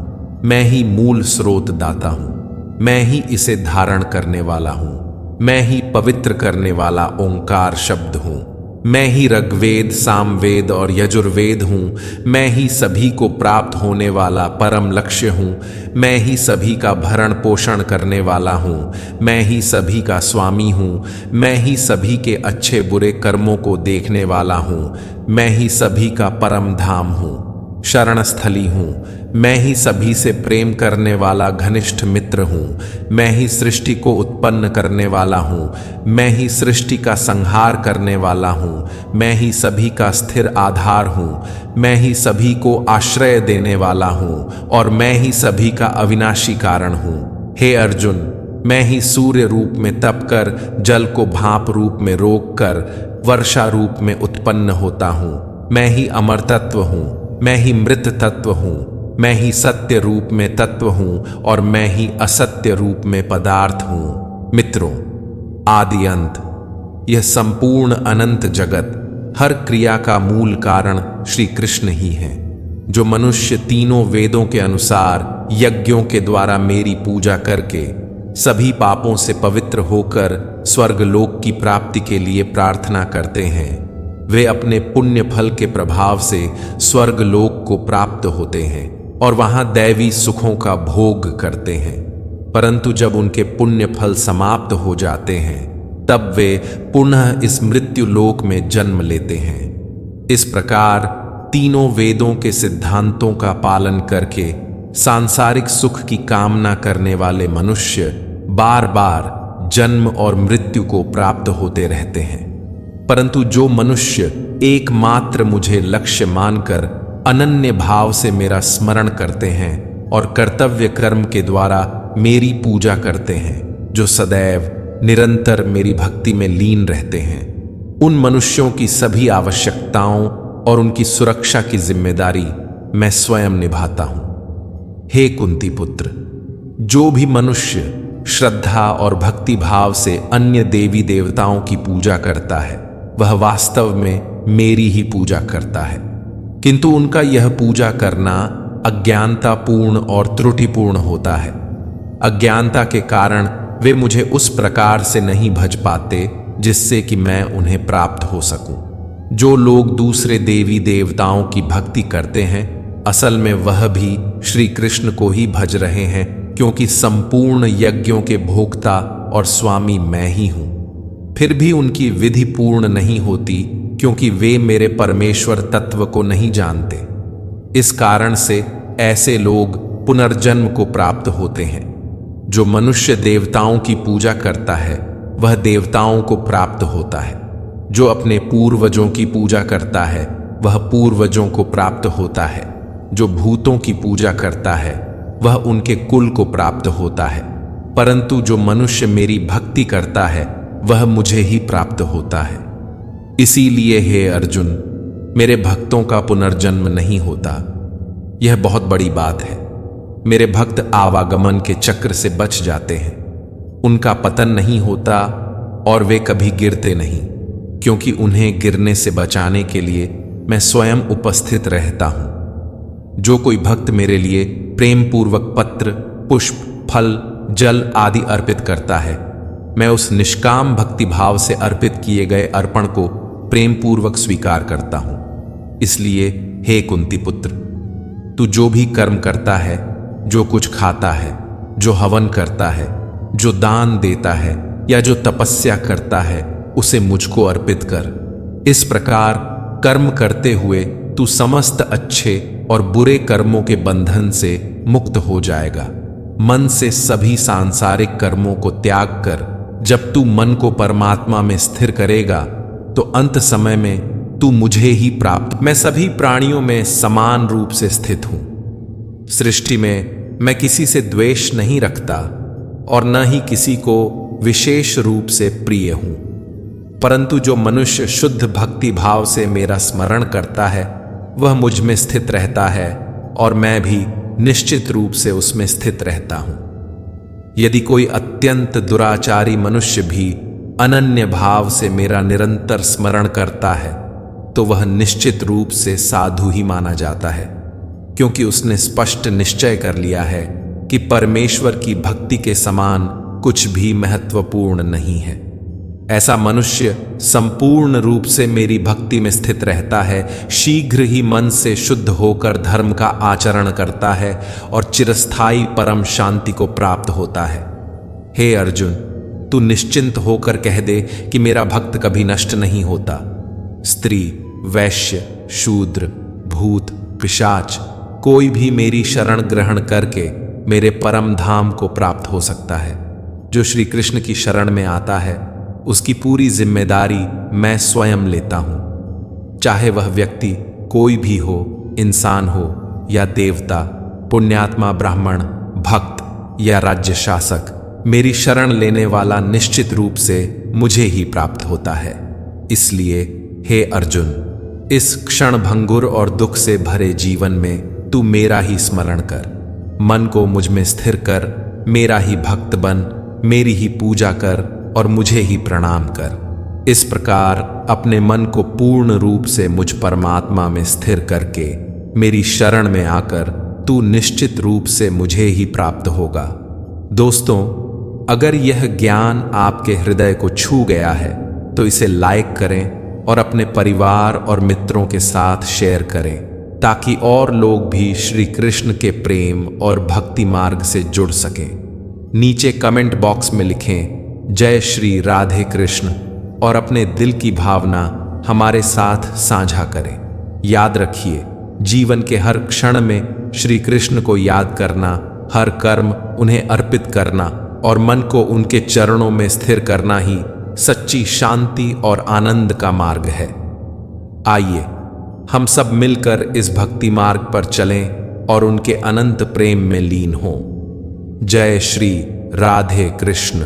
मैं ही मूल स्रोत दाता हूं, मैं ही इसे धारण करने वाला हूं, मैं ही पवित्र करने वाला ओंकार शब्द हूं, मैं ही ऋग्वेद, सामवेद और यजुर्वेद हूं, मैं ही सभी को प्राप्त होने वाला परम लक्ष्य हूं, मैं ही सभी का भरण पोषण करने वाला हूं, मैं ही सभी का स्वामी हूं, मैं ही सभी के अच्छे बुरे कर्मों को देखने वाला हूं, मैं ही सभी का परम धाम हूं, शरणस्थली हूं, मैं ही सभी से प्रेम करने वाला घनिष्ठ मित्र हूं, मैं ही सृष्टि को उत्पन्न करने वाला हूं, मैं ही सृष्टि का संहार करने वाला हूं, मैं ही सभी का स्थिर आधार हूं, मैं ही सभी को आश्रय देने वाला हूं और मैं ही सभी का अविनाशी कारण हूं। हे अर्जुन, मैं ही सूर्य रूप में तप कर, जल को भाप रूप में रोक कर वर्षा रूप में उत्पन्न होता हूं, मैं ही अमर तत्व हूं, मैं ही मृत तत्व हूं, मैं ही सत्य रूप में तत्व हूं और मैं ही असत्य रूप में पदार्थ हूं। मित्रों, आदि अंत, यह संपूर्ण अनंत जगत, हर क्रिया का मूल कारण श्री कृष्ण ही हैं, जो मनुष्य तीनों वेदों के अनुसार यज्ञों के द्वारा मेरी पूजा करके सभी पापों से पवित्र होकर स्वर्गलोक की प्राप्ति के लिए प्रार्थना करते हैं, वे अपने पुण्य फल के प्रभाव से स्वर्गलोक को प्राप्त होते हैं और वहां दैवी सुखों का भोग करते हैं। परंतु जब उनके पुण्य फल समाप्त हो जाते हैं, तब वे पुनः इस मृत्यु लोक में जन्म लेते हैं। इस प्रकार तीनों वेदों के सिद्धांतों का पालन करके सांसारिक सुख की कामना करने वाले मनुष्य बार बार जन्म और मृत्यु को प्राप्त होते रहते हैं। परंतु जो मनुष्य एकमात्र मुझे लक्ष्य मानकर अनन्य भाव से मेरा स्मरण करते हैं और कर्तव्य कर्म के द्वारा मेरी पूजा करते हैं, जो सदैव निरंतर मेरी भक्ति में लीन रहते हैं, उन मनुष्यों की सभी आवश्यकताओं और उनकी सुरक्षा की जिम्मेदारी मैं स्वयं निभाता हूं। हे कुंती पुत्र, जो भी मनुष्य श्रद्धा और भक्ति भाव से अन्य देवी देवताओं की पूजा करता है, वह वास्तव में मेरी ही पूजा करता है, किंतु उनका यह पूजा करना अज्ञानतापूर्ण और त्रुटिपूर्ण होता है। अज्ञानता के कारण वे मुझे उस प्रकार से नहीं भज पाते जिससे कि मैं उन्हें प्राप्त हो सकूं। जो लोग दूसरे देवी देवताओं की भक्ति करते हैं, असल में वह भी श्री कृष्ण को ही भज रहे हैं, क्योंकि संपूर्ण यज्ञों के भोक्ता और स्वामी मैं ही हूं। फिर भी उनकी विधि पूर्ण नहीं होती, क्योंकि वे मेरे परमेश्वर तत्व को नहीं जानते। इस कारण से ऐसे लोग पुनर्जन्म को प्राप्त होते हैं। जो मनुष्य देवताओं की पूजा करता है, वह देवताओं को प्राप्त होता है। जो अपने पूर्वजों की पूजा करता है, वह पूर्वजों को प्राप्त होता है। जो भूतों की पूजा करता है, वह उनके कुल को प्राप्त होता है। परंतु जो मनुष्य मेरी भक्ति करता है, वह मुझे ही प्राप्त होता है। इसीलिए हे अर्जुन, मेरे भक्तों का पुनर्जन्म नहीं होता। यह बहुत बड़ी बात है। मेरे भक्त आवागमन के चक्र से बच जाते हैं, उनका पतन नहीं होता और वे कभी गिरते नहीं, क्योंकि उन्हें गिरने से बचाने के लिए मैं स्वयं उपस्थित रहता हूं। जो कोई भक्त मेरे लिए प्रेम पूर्वक पत्र, पुष्प, फल, जल आदि अर्पित करता है, मैं उस निष्काम भक्ति भाव से अर्पित किए गए अर्पण को प्रेम पूर्वक स्वीकार करता हूं। इसलिए हे कुंती पुत्र, तू जो भी कर्म करता है, जो कुछ खाता है, जो हवन करता है, जो दान देता है या जो तपस्या करता है, उसे मुझको अर्पित कर। इस प्रकार कर्म करते हुए तू समस्त अच्छे और बुरे कर्मों के बंधन से मुक्त हो जाएगा। मन से सभी सांसारिक कर्मों को त्याग कर जब तू मन को परमात्मा में स्थिर करेगा, तो अंत समय में तू मुझे ही प्राप्त। मैं सभी प्राणियों में समान रूप से स्थित हूं। सृष्टि में मैं किसी से द्वेष नहीं रखता और न ही किसी को विशेष रूप से प्रिय हूं, परंतु जो मनुष्य शुद्ध भक्ति भाव से मेरा स्मरण करता है वह मुझ में स्थित रहता है और मैं भी निश्चित रूप से उसमें स्थित रहता हूं। यदि कोई अत्यंत दुराचारी मनुष्य भी अनन्य भाव से मेरा निरंतर स्मरण करता है तो वह निश्चित रूप से साधु ही माना जाता है, क्योंकि उसने स्पष्ट निश्चय कर लिया है कि परमेश्वर की भक्ति के समान कुछ भी महत्वपूर्ण नहीं है। ऐसा मनुष्य संपूर्ण रूप से मेरी भक्ति में स्थित रहता है, शीघ्र ही मन से शुद्ध होकर धर्म का आचरण करता है और चिरस्थायी परम शांति को प्राप्त होता है। हे अर्जुन, तू निश्चिंत होकर कह दे कि मेरा भक्त कभी नष्ट नहीं होता। स्त्री, वैश्य, शूद्र, भूत, पिशाच कोई भी मेरी शरण ग्रहण करके मेरे परम धाम को प्राप्त हो सकता है। जो श्री कृष्ण की शरण में आता है उसकी पूरी जिम्मेदारी मैं स्वयं लेता हूं। चाहे वह व्यक्ति कोई भी हो, इंसान हो या देवता, पुण्यात्मा, ब्राह्मण, भक्त या राज्य शासक, मेरी शरण लेने वाला निश्चित रूप से मुझे ही प्राप्त होता है। इसलिए हे अर्जुन, इस क्षण भंगुर और दुख से भरे जीवन में तू मेरा ही स्मरण कर, मन को मुझ में स्थिर कर, मेरा ही भक्त बन, मेरी ही पूजा कर और मुझे ही प्रणाम कर। इस प्रकार अपने मन को पूर्ण रूप से मुझ परमात्मा में स्थिर करके मेरी शरण में आकर तू निश्चित रूप से मुझे ही प्राप्त होगा। दोस्तों, अगर यह ज्ञान आपके हृदय को छू गया है तो इसे लाइक करें और अपने परिवार और मित्रों के साथ शेयर करें, ताकि और लोग भी श्री कृष्ण के प्रेम और भक्ति मार्ग से जुड़ सकें। नीचे कमेंट बॉक्स में लिखें जय श्री राधे कृष्ण और अपने दिल की भावना हमारे साथ साझा करें। याद रखिए, जीवन के हर क्षण में श्री कृष्ण को याद करना, हर कर्म उन्हें अर्पित करना और मन को उनके चरणों में स्थिर करना ही सच्ची शांति और आनंद का मार्ग है। आइए हम सब मिलकर इस भक्ति मार्ग पर चलें और उनके अनंत प्रेम में लीन हों। जय श्री राधे कृष्ण।